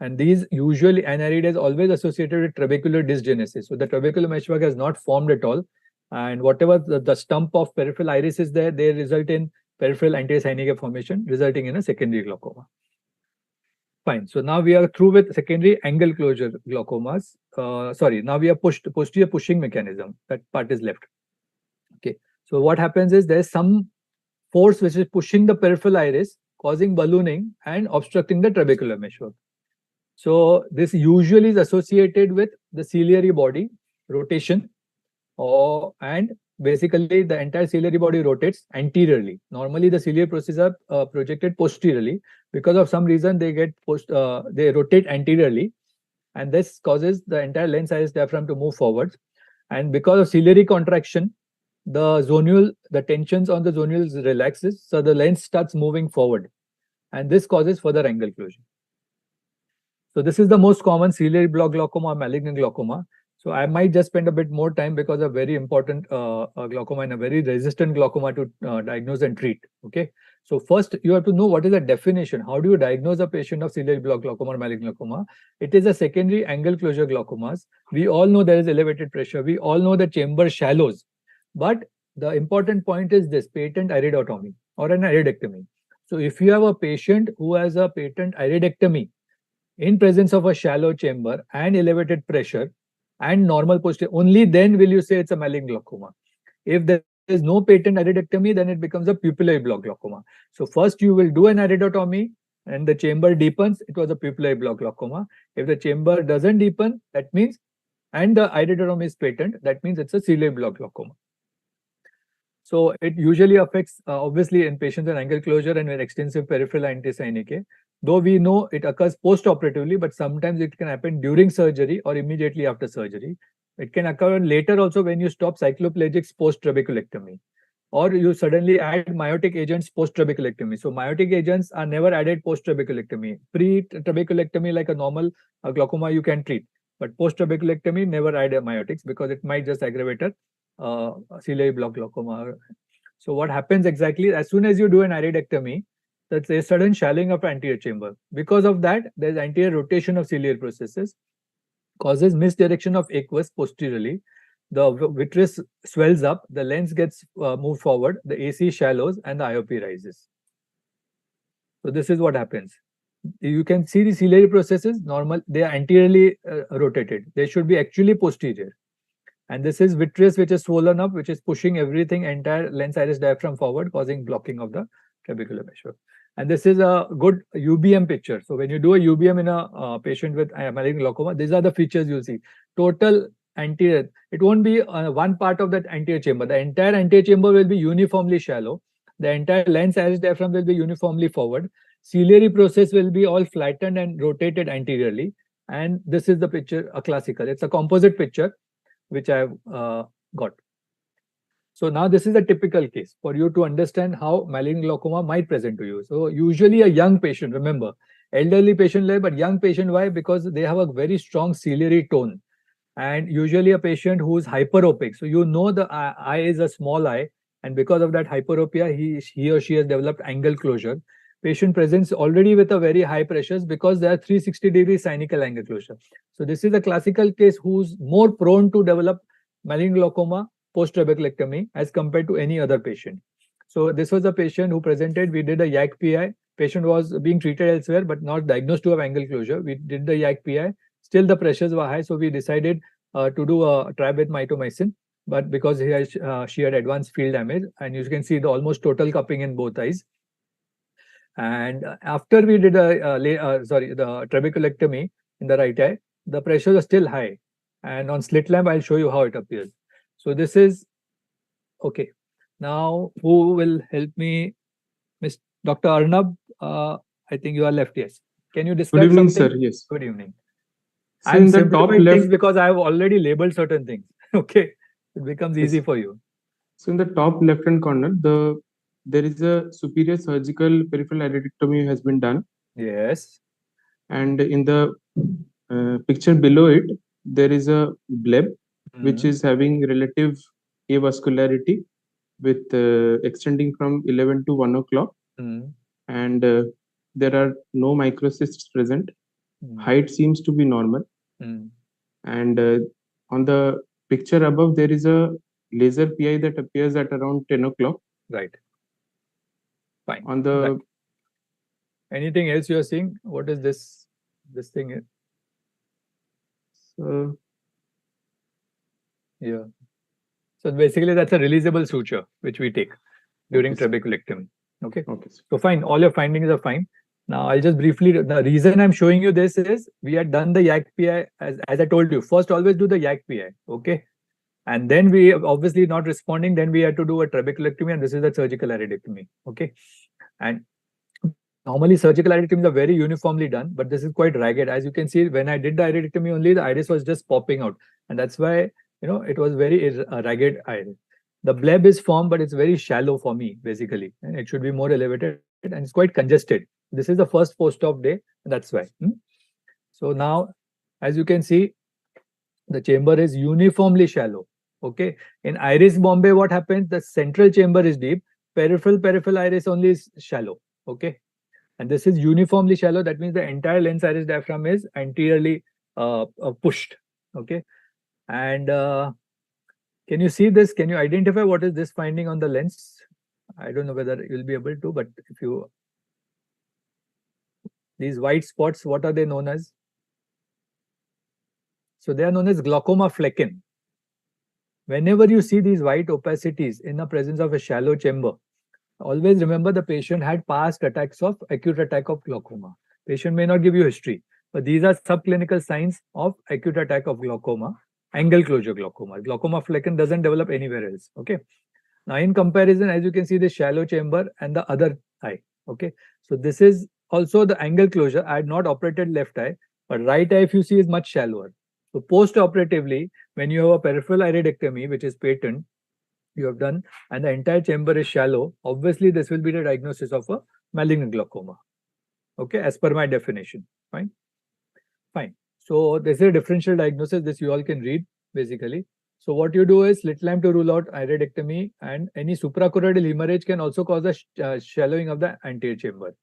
And these usually aniridia is always associated with trabecular dysgenesis. So the trabecular meshwork has not formed at all, and whatever the stump of peripheral iris is there, they result in peripheral antisynechic formation, resulting in a secondary glaucoma. Fine. So now we are through with secondary angle closure glaucomas. Sorry, now we are posterior pushing mechanism. That part is left. Okay. So what happens is there's some force which is pushing the peripheral iris, causing ballooning and obstructing the trabecular meshwork. So this usually is associated with the ciliary body rotation, and basically the entire ciliary body rotates anteriorly. Normally the ciliary processes are projected posteriorly. Because of some reason they get they rotate anteriorly, and this causes the entire lens iris diaphragm to move forward. And because of ciliary contraction, the tensions on the zonules relaxes, so the lens starts moving forward, and this causes further angle closure. So this is the most common ciliary block glaucoma or malignant glaucoma. So I might just spend a bit more time because of very important glaucoma and a very resistant glaucoma to diagnose and treat. Okay. So first you have to know what is the definition. How do you diagnose a patient of ciliary block glaucoma or malignant glaucoma? It is a secondary angle closure glaucomas. We all know there is elevated pressure. We all know the chamber shallows. But the important point is this: patent iridotomy or an iridectomy. So if you have a patient who has a patent iridectomy in presence of a shallow chamber and elevated pressure and normal posterior, only then will you say it's a malignant glaucoma. If there is no patent iridectomy, then it becomes a pupillary block glaucoma. So first you will do an iridotomy and the chamber deepens, it was a pupillary block glaucoma. If the chamber doesn't deepen, that means, and the iridotomy is patent, that means it's a ciliary block glaucoma. So it usually affects, obviously, in patients with angle closure and with extensive peripheral antisynechic. Though we know it occurs post-operatively, but sometimes it can happen during surgery or immediately after surgery. It can occur later also when you stop cycloplegics post-trabeculectomy, or you suddenly add miotic agents post-trabeculectomy. So miotic agents are never added post-trabeculectomy. Pre-trabeculectomy, like a normal glaucoma, you can treat. But post-trabeculectomy, never add myotics because it might just aggravate a ciliary block glaucoma. So what happens exactly, as soon as you do an iridectomy, that's a sudden shallowing of anterior chamber. Because of that, there's anterior rotation of ciliary processes, causes misdirection of aqueous posteriorly. The vitreous swells up, the lens gets moved forward, the AC shallows, and the IOP rises. So this is what happens. You can see the ciliary processes normal, they are anteriorly rotated. They should be actually posterior. And this is vitreous which is swollen up, which is pushing everything, entire lens iris diaphragm forward, causing blocking of the trabecular mesh. And this is a good UBM picture. So when you do a UBM in a patient with malignant glaucoma, these are the features you'll see. Total anterior, it won't be one part of that anterior chamber. The entire anterior chamber will be uniformly shallow. The entire lens iris diaphragm will be uniformly forward. Ciliary process will be all flattened and rotated anteriorly. And this is the picture, a classical. It's a composite picture, which I've got. So now this is a typical case for you to understand how malignant glaucoma might present to you. So usually a young patient, remember, elderly patient, but young patient, why? Because they have a very strong ciliary tone. And usually a patient who is hyperopic. So you know the eye is a small eye, and because of that hyperopia, he or she has developed angle closure. Patient presents already with a very high pressures because they are 360-degree cynical angle closure. So this is a classical case who's more prone to develop malignant glaucoma post-trabeculectomy as compared to any other patient. So this was a patient who presented, we did a YAG PI. Patient was being treated elsewhere, but not diagnosed to have angle closure. We did the YAG PI. Still the pressures were high, so we decided to do a trab with mitomycin. But because she had advanced field damage, and you can see the almost total cupping in both eyes. And after we did the trabeculectomy in the right eye, the pressure was still high. And on slit lamp, I'll show you how it appears. So this is okay. Now, who will help me? Dr. Arnab, I think you are left. Yes. Can you describe Good evening, something? sir. Yes. Good evening. So I'm in the top simplifying things left, because I have already labeled certain things. Okay, it becomes Yes. easy for you. so in the top left-hand corner, there is a superior surgical peripheral iridectomy has been done, Yes. and in the picture below it, there is a bleb which is having relative avascularity with extending from 11 to 1 o'clock, and there are no microcysts present. Height seems to be normal, and on the picture above there is a laser PI that appears at around 10 o'clock. Right. Fine. On the Right. Anything else you are seeing? What is this? This thing here? Yeah. So basically, that's a releasable suture which we take during trabeculectomy. Okay. Okay. So fine, all your findings are fine. Now I'll just briefly. The reason I'm showing you this is we had done the YAG PI as I told you. First, always do the YAG PI. Okay. And then we obviously not responding. Then we had to do a trabeculectomy, and this is a surgical iridectomy. Okay. And normally surgical iridectomies are very uniformly done, but this is quite ragged. As you can see, when I did the iridectomy only, the iris was just popping out, and that's why it was very ragged iris. The bleb is formed, but it's very shallow for me basically, and it should be more elevated, and it's quite congested. This is the first post-op day, and that's why. So now, as you can see, the chamber is uniformly shallow. Okay, in iris Bombay, what happens? The central chamber is deep. Peripheral iris only is shallow. Okay. And this is uniformly shallow. That means the entire lens iris diaphragm is anteriorly pushed. Okay. And can you see this? Can you identify what is this finding on the lens? I don't know whether you'll be able to, but if you... These white spots, what are they known as? So they are known as glaucoma flecken. Whenever you see these white opacities in the presence of a shallow chamber, always remember the patient had past attacks of acute attack of glaucoma. Patient may not give you history, but these are subclinical signs of acute attack of glaucoma, angle closure glaucoma. Glaucoma flecken doesn't develop anywhere else. Okay. Now in comparison, as you can see, the shallow chamber and the other eye. Okay. So this is also the angle closure. I had not operated left eye, but right eye, if you see, is much shallower. So post-operatively, when you have a peripheral iridectomy, which is patent, you have done, and the entire chamber is shallow, obviously this will be the diagnosis of a malignant glaucoma. Okay, as per my definition. Fine. So this is a differential diagnosis. This you all can read basically. So what you do is slit lamp to rule out iridectomy, and any suprachoroidal hemorrhage can also cause a shallowing of the anterior chamber.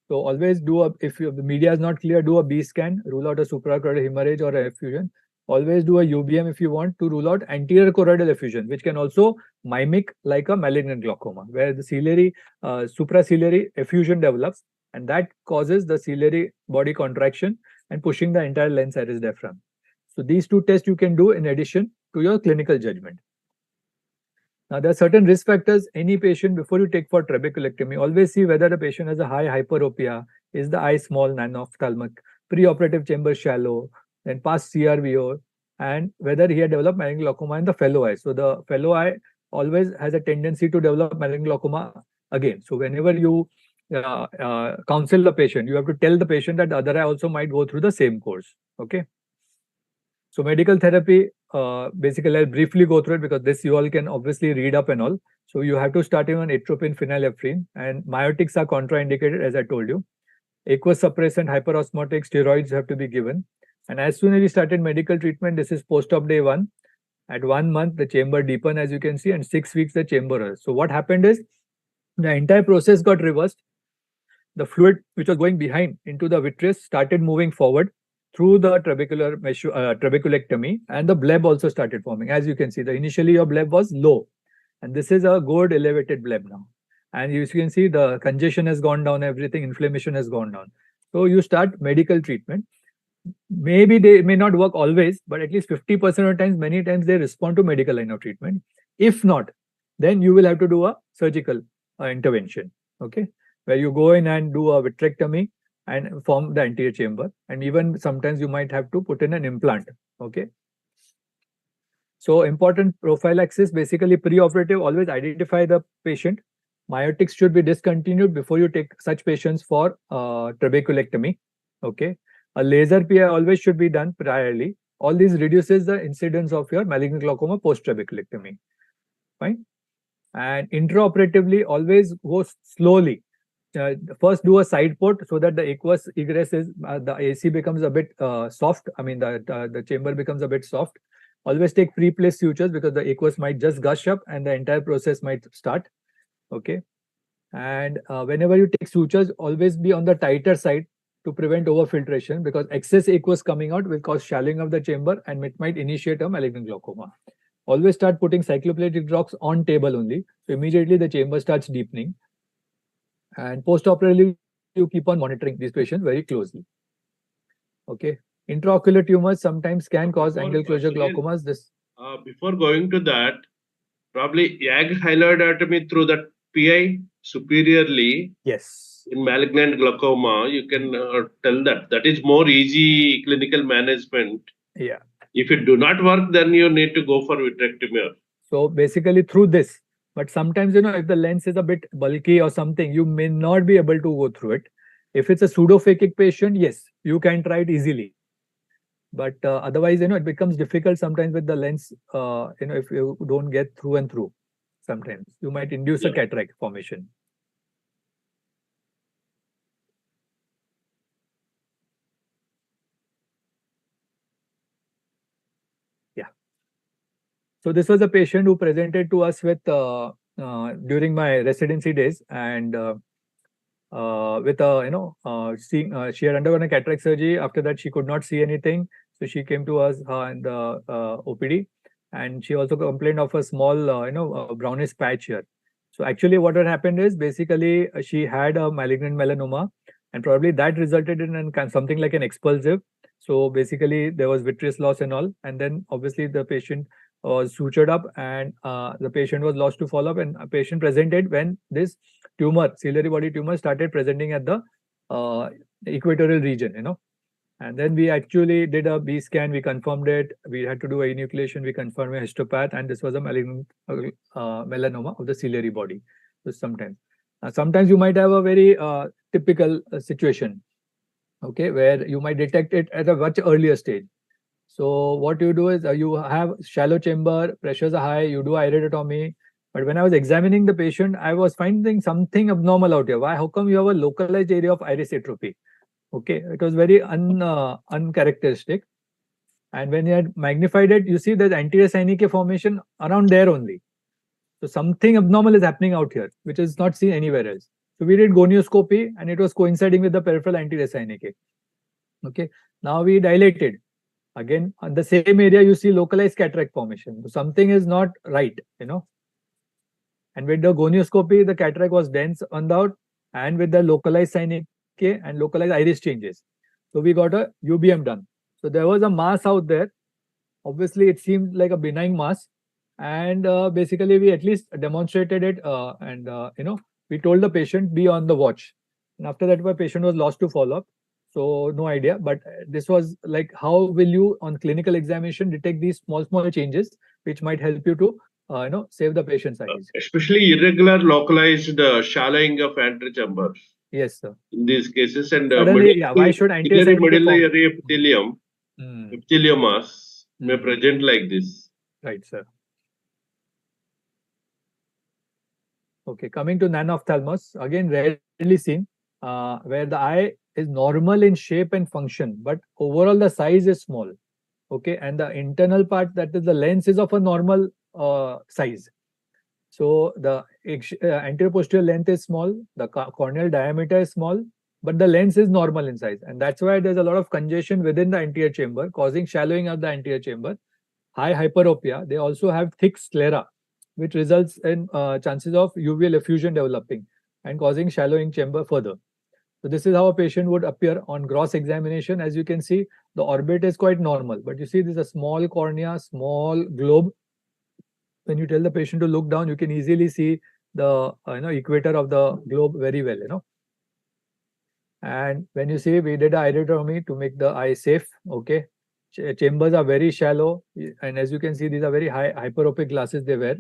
So always do if the media is not clear, do a B scan, rule out a suprachoroidal hemorrhage or a effusion. Always do a UBM if you want to rule out anterior choroidal effusion, which can also mimic like a malignant glaucoma, where the ciliary, supraciliary effusion develops, and that causes the ciliary body contraction and pushing the entire lens iris diaphragm. So these two tests you can do in addition to your clinical judgment. Now, there are certain risk factors. Any patient, before you take for trabeculectomy, always see whether the patient has a high hyperopia, is the eye small, non-ophthalmic, preoperative chamber shallow, then past CRVO, and whether he had developed malignant glaucoma in the fellow eye. So the fellow eye always has a tendency to develop malignant glaucoma again. So whenever you counsel the patient, you have to tell the patient that the other eye also might go through the same course. Okay. So medical therapy, basically I'll briefly go through it because this you all can obviously read up and all. So you have to start him on atropine, phenylephrine, and myotics are contraindicated as I told you. Aqueous suppressant, hyperosmotic, steroids have to be given. And as soon as we started medical treatment, this is post-op day 1. At 1 month, the chamber deepened, as you can see, and 6 weeks the chamber. So what happened is the entire process got reversed. The fluid which was going behind into the vitreous started moving forward through the trabecular trabeculectomy, and the bleb also started forming. As you can see, initially your bleb was low, and this is a good elevated bleb now. And you can see the congestion has gone down, everything, inflammation has gone down. So you start medical treatment. Maybe they may not work always, but at least 50% of the times, many times they respond to medical line of treatment. If not, then you will have to do a surgical intervention, okay, where you go in and do a vitrectomy and form the anterior chamber, and even sometimes you might have to put in an implant. Okay. So important prophylaxis, basically preoperative, always identify the patient. Myotics should be discontinued before you take such patients for trabeculectomy. Okay. A laser PI always should be done priorly. All these reduces the incidence of your malignant glaucoma post trabeculectomy. Fine. And intraoperatively, always go slowly. First do a side port so that the aqueous egress is the AC becomes a bit soft. I mean the chamber becomes a bit soft. Always take pre-placed sutures because the aqueous might just gush up and the entire process might start. Okay. And whenever you take sutures, always be on the tighter side to prevent overfiltration, because excess aqueous coming out will cause shallowing of the chamber and it might initiate a malignant glaucoma. Always start putting cycloplegic drops on table only. So immediately the chamber starts deepening. And post-operatively, you keep on monitoring these patients very closely. Okay. Intraocular tumors sometimes can cause angle closure glaucomas. Before going to that, probably YAG hyaloidectomy through the PI superiorly. Yes. In malignant glaucoma, you can tell that is more easy clinical management. Yeah. If it do not work, then you need to go for vitrectomy. So basically through this. But sometimes, you know, if the lens is a bit bulky or something, you may not be able to go through it. If it's a pseudophakic patient, yes, you can try it easily. But otherwise, you know, it becomes difficult sometimes with the lens, you know, if you don't get through and through, sometimes you might induce a cataract formation. Yeah. So this was a patient who presented to us with during my residency days, and with she had undergone a cataract surgery. After that, she could not see anything, so she came to us in the OPD, and she also complained of a small brownish patch here. So actually what had happened is basically she had a malignant melanoma, and probably that resulted in something like an expulsive. So basically there was vitreous loss and all, and then obviously the patient was sutured up, and the patient was lost to follow-up, and a patient presented when this tumor, ciliary body tumor, started presenting at the equatorial region, you know. And then we actually did a B scan, we confirmed it, we had to do a enucleation, we confirmed a histopath, and this was a malignant melanoma of the ciliary body. So sometimes you might have a very typical situation, okay, where you might detect it at a much earlier stage. So what you do is you have shallow chamber, pressures are high, you do iridotomy. But when I was examining the patient, I was finding something abnormal out here. Why? How come you have a localized area of iris atrophy? Okay, it was very uncharacteristic. And when you had magnified it, you see there's anterior synechial formation around there only. So something abnormal is happening out here, which is not seen anywhere else. So we did gonioscopy and it was coinciding with the peripheral anterior synechial. Okay, now we dilated. Again, on the same area, you see localized cataract formation. So something is not right, And with the gonioscopy, the cataract was dense on the out, and with the localized synechial and localized iris changes. So we got a UBM done. So there was a mass out there. Obviously, it seemed like a benign mass. And basically, we at least demonstrated it. We told the patient, be on the watch. And after that, the patient was lost to follow-up. So no idea. But this was like, how will you, on clinical examination, detect these small changes, which might help you to save the patient's eyes. Especially irregular localized shallowing of anterior chambers. Yes, sir. In these cases, and suddenly, why should anterior medullary epithelium, epitheliomas may present like this. Right, sir. Okay, coming to nanophthalmos, again rarely seen, where the eye is normal in shape and function, but overall the size is small. Okay, and the internal part, that is the lens, is of a normal size. So the anterior posterior length is small, the corneal diameter is small, but the lens is normal in size, and that's why there's a lot of congestion within the anterior chamber, causing shallowing of the anterior chamber, high hyperopia. They also have thick sclera, which results in chances of uveal effusion developing and causing shallowing chamber further. So this is how a patient would appear on gross examination. As you can see, the orbit is quite normal, but you see this is a small cornea, small globe. When you tell the patient to look down, you can easily see the equator of the globe very well. And when you see, we did iridotomy to make the eye safe. Okay, chambers are very shallow, and as you can see, these are very high hyperopic glasses they wear,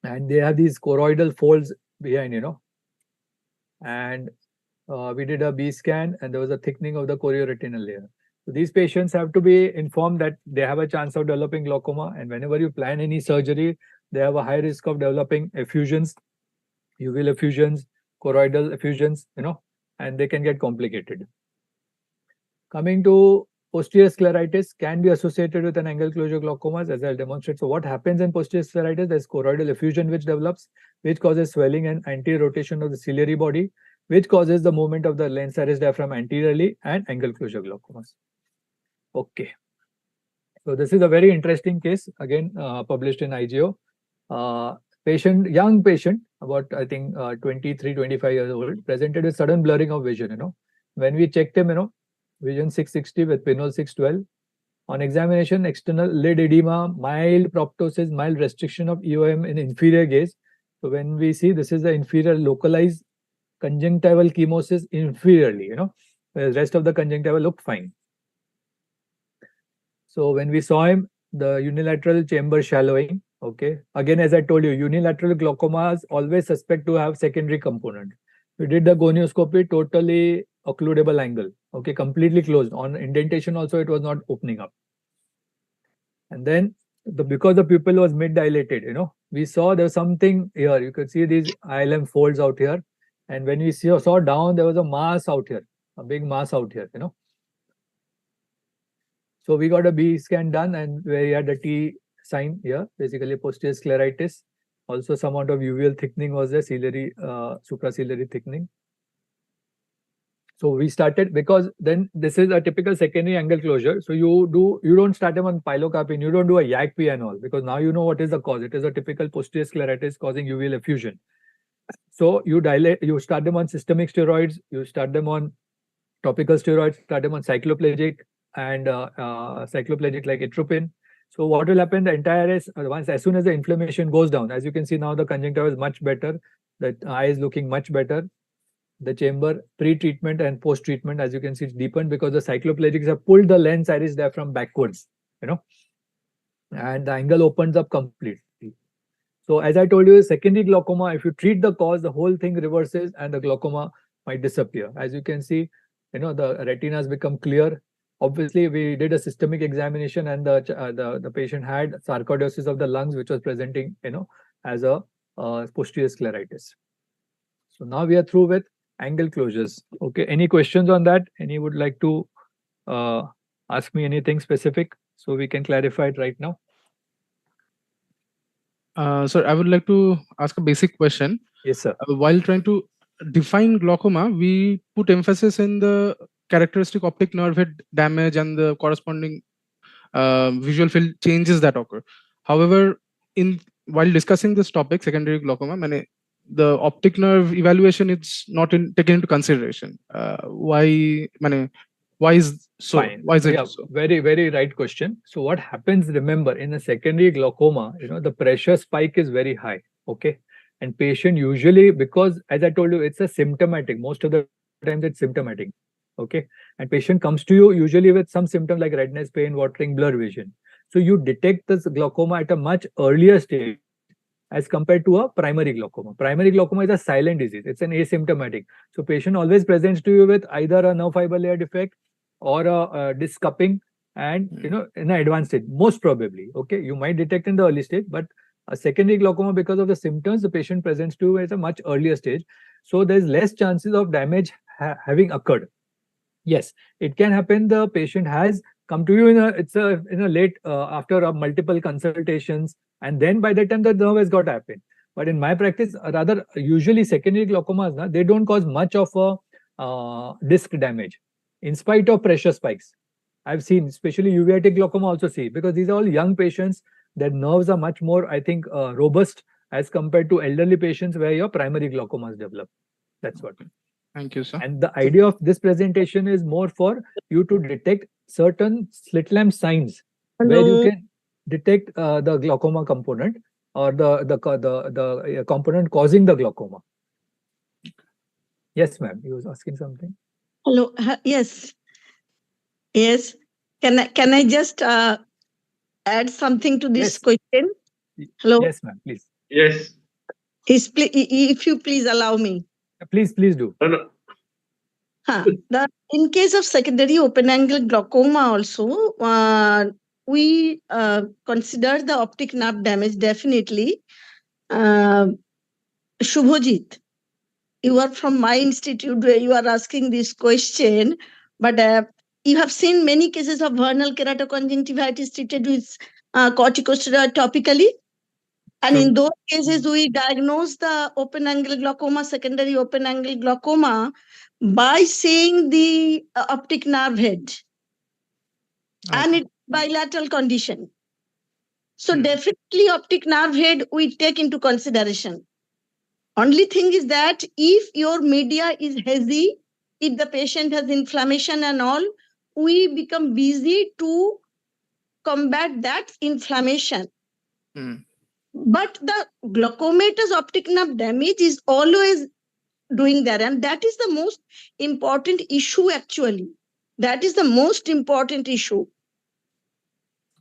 and they have these choroidal folds behind, and we did a B scan, and there was a thickening of the chorioretinal layer. So these patients have to be informed that they have a chance of developing glaucoma, and whenever you plan any surgery, they have a high risk of developing effusions, uveal effusions, choroidal effusions, and they can get complicated. Coming to posterior scleritis, can be associated with an angle closure glaucomas, as I'll demonstrate. So what happens in posterior scleritis? There's choroidal effusion which develops, which causes swelling and anterior rotation of the ciliary body, which causes the movement of the lens iris diaphragm anteriorly, and angle closure glaucomas. Okay. So this is a very interesting case, again published in IGO. Young patient, about I think 23, 25 years old, presented with sudden blurring of vision. When we checked him, vision 660 with pinhole 612. On examination, external lid edema, mild proptosis, mild restriction of EOM in inferior gaze. So when we see, this is the inferior localized conjunctival chemosis inferiorly, whereas rest of the conjunctiva looked fine. So when we saw him, the unilateral chamber shallowing. Okay, again, as I told you, unilateral glaucomas always suspect to have secondary component. We did the gonioscopy, totally occludable angle. Okay, completely closed. On indentation also, it was not opening up. And then because the pupil was mid-dilated, we saw there was something here. You could see these ILM folds out here. And when we saw down, there was a mass out here, a big mass out here, So we got a B scan done, and where we had the T sign here, basically posterior scleritis. Also some amount of uveal thickening was there, ciliary, supraciliary thickening. So we started, because then this is a typical secondary angle closure. So you don't start them on pilocarpine, you don't do a YAGP and all, because now you know what is the cause. It is a typical posterior scleritis causing uveal effusion. So you start them on systemic steroids, you start them on topical steroids, start them on cycloplegic and cycloplegic like atropine. So what will happen? The entire as soon as the inflammation goes down, as you can see now, the conjunctiva is much better. The eye is looking much better. The chamber pre-treatment and post-treatment, as you can see, it's deepened because the cycloplegics have pulled the lens iris diaphragm backwards, and the angle opens up completely. So as I told you, secondary glaucoma, if you treat the cause, the whole thing reverses and the glaucoma might disappear. As you can see, the retina has become clear. Obviously, we did a systemic examination, and the patient had sarcoidosis of the lungs, which was presenting, as a posterior scleritis. So now we are through with angle closures. Okay, any questions on that? Any would like to ask me anything specific so we can clarify it right now? Sir, I would like to ask a basic question. Yes, sir. While trying to define glaucoma, we put emphasis in the characteristic optic nerve head damage and the corresponding visual field changes that occur. However, while discussing this topic, secondary glaucoma, the optic nerve evaluation is not taken into consideration. Why is so? Fine. Why is it Yeah, so? very, very right question. So what happens, remember, in a secondary glaucoma, the pressure spike is very high. Okay. And patient usually, because as I told you, it's a symptomatic, most of the times it's symptomatic. Okay. And patient comes to you usually with some symptom like redness, pain, watering, blur vision. So you detect this glaucoma at a much earlier stage as compared to a primary glaucoma. Primary glaucoma is a silent disease. It's an asymptomatic. So patient always presents to you with either a nerve fiber layer defect or a disc cupping, and in an advanced stage, most probably. Okay, you might detect in the early stage, but a secondary glaucoma, because of the symptoms, the patient presents to you at a much earlier stage. So there's less chances of damage having occurred. Yes, it can happen. The patient has come to you in a late after multiple consultations, and then by the time the nerve has got happened. But in my practice, rather usually secondary glaucomas, they don't cause much of a disc damage, in spite of pressure spikes. I've seen, especially uveitic glaucoma also see, because these are all young patients, their nerves are much more, I think, robust as compared to elderly patients where your primary glaucomas develop. That's what. Thank you, sir. And the idea of this presentation is more for you to detect certain slit lamp signs. Hello. Where you can detect the glaucoma component or the component causing the glaucoma. Yes, ma'am. You was asking something. Hello. Yes. Yes. Can I just add something to this question? Hello. Yes, ma'am. Please. Yes. If you please allow me. Please do. No. In case of secondary open angle glaucoma also, we consider the optic nerve damage definitely. Shubhajit, you are from my institute where you are asking this question, but you have seen many cases of vernal keratoconjunctivitis treated with corticosteroid topically. And in those cases, we diagnose the open angle glaucoma, secondary open angle glaucoma, by seeing the optic nerve head. Okay. And it's bilateral condition. So definitely optic nerve head we take into consideration. Only thing is that if your media is hazy, if the patient has inflammation and all, we become busy to combat that inflammation. But the glaucomatous optic nerve damage is always doing that. And that is the most important issue actually. That is the most important issue.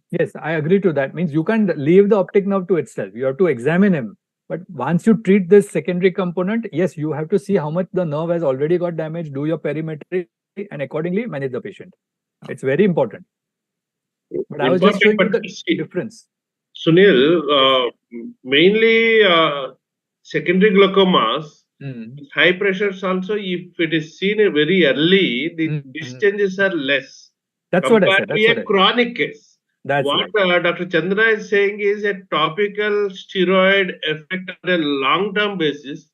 Yes, I agree to that. Means you can't leave the optic nerve to itself. You have to examine him. But once you treat this secondary component, yes, you have to see how much the nerve has already got damaged, do your perimetry, and accordingly manage the patient. It's very important. But I was just showing you the difference. Sunil, mainly secondary glaucomas, high pressures also, if it is seen very early, the discharges are less. That's what I said. That's a chronic case. That's what Dr. Chandra is saying is a topical steroid effect on a long-term basis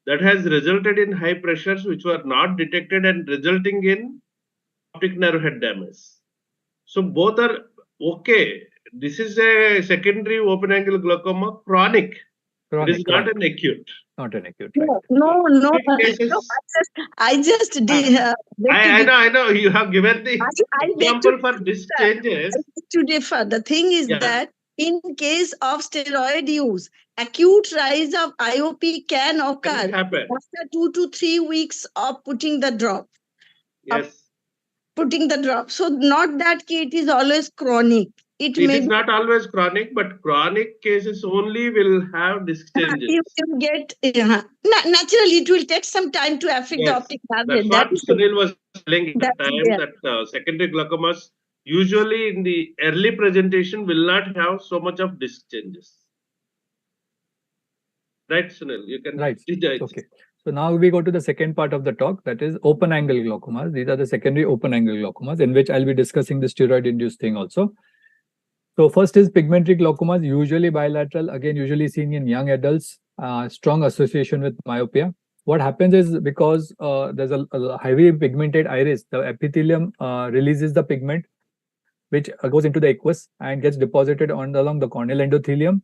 that has resulted in high pressures which were not detected and resulting in optic nerve head damage. So both are okay. This is a secondary open angle glaucoma chronic. It is not an acute. Not an acute. Right? No. I just did. I know. You have given the example for disc changes. To differ. The thing is that in case of steroid use, acute rise of IOP can occur after 2 to 3 weeks of putting the drop. Yes. Putting the drop. So not that it is always chronic. It is not always chronic, but chronic cases only will have disc changes. You can get naturally it will take some time to affect the optic nerve. That's what Sunil was telling at the time, that secondary glaucomas usually in the early presentation will not have so much of disc changes. Right, Sunil? You can right. Okay. So now we go to the second part of the talk, that is open angle glaucomas. These are the secondary open angle glaucomas, in which I'll be discussing the steroid-induced thing also. So first is pigmentary glaucomas, usually bilateral, again usually seen in young adults, strong association with myopia. What happens is, because there's a heavy pigmented iris, the epithelium releases the pigment, which goes into the aqueous and gets deposited along the corneal endothelium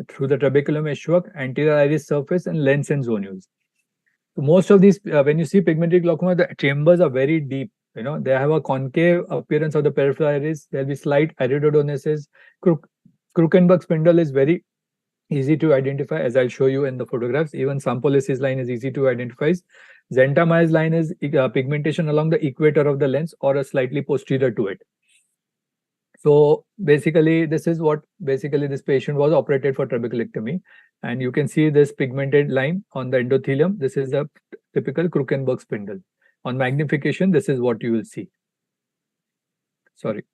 through the trabeculum meshwork, anterior iris surface, and lens and zonules. So most of these, when you see pigmentary glaucoma, the chambers are very deep. You know, they have a concave appearance of the peripheral iris. There'll be slight iridodonesis. Krukenberg spindle is very easy to identify, as I'll show you in the photographs. Even Sampolisis line is easy to identify. Xanthomyes line is pigmentation along the equator of the lens or a slightly posterior to it. So basically, this is what this patient was operated for trabeculectomy. And you can see this pigmented line on the endothelium. This is a typical Krukenberg spindle. On magnification, this is what you will see. Sorry.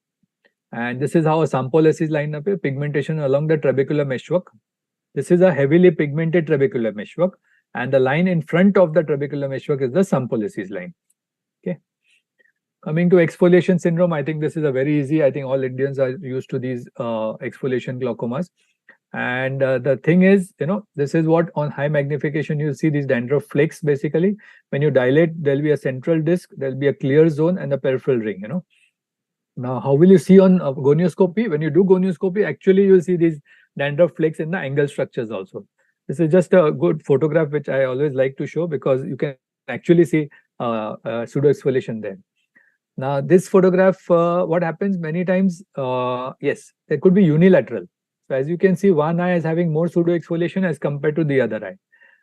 And this is how a Sampolisis line appears, pigmentation along the trabecular meshwork. This is a heavily pigmented trabecular meshwork. And the line in front of the trabecular meshwork is the Sampolisis line. Okay. Coming to exfoliation syndrome, I think this is a very easy. I think all Indians are used to these exfoliation glaucomas. And the thing is, you know, this is what on high magnification you see these dandruff flakes. Basically, when you dilate, there'll be a central disc, there'll be a clear zone, and a peripheral ring. You know. Now, how will you see on gonioscopy? When you do gonioscopy, actually you'll see these dandruff flakes in the angle structures also. This is just a good photograph which I always like to show, because you can actually see pseudo exfoliation there. Now, this photograph, what happens many times, yes, there could be unilateral. So as you can see, one eye is having more pseudo exfoliation as compared to the other eye.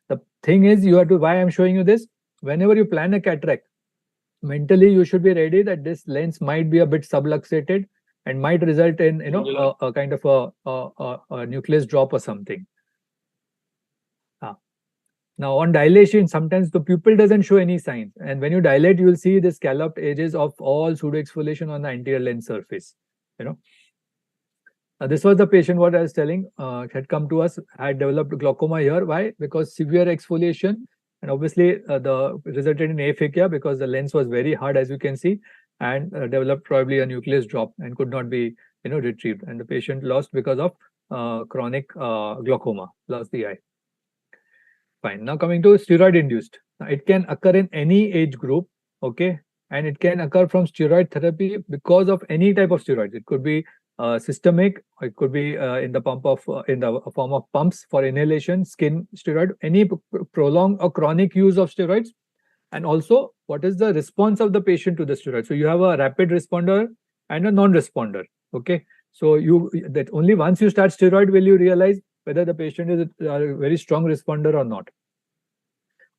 The thing is, you have to, why I'm showing you this, whenever you plan a cataract, mentally you should be ready that this lens might be a bit subluxated and might result in, you know, a kind of a nucleus drop or something. Now, on dilation, sometimes the pupil doesn't show any signs. And when you dilate, you will see the scalloped edges of all pseudo-exfoliation on the anterior lens surface. You know, this was the patient, what I was telling, had come to us, had developed glaucoma here. Why? Because severe exfoliation, and obviously the resulted in aphakia because the lens was very hard, as you can see, and developed probably a nucleus drop and could not be, you know, retrieved. And the patient lost because of chronic glaucoma, lost the eye. Fine. Now coming to steroid induced. Now, it can occur in any age group, okay, and it can occur from steroid therapy because of any type of steroids. It could be systemic, or it could be in the form of pumps for inhalation, skin steroid, any prolonged or chronic use of steroids, and also what is the response of the patient to the steroid. So you have a rapid responder and a non-responder. Okay, so that only once you start steroid will you realize whether the patient is a very strong responder or not.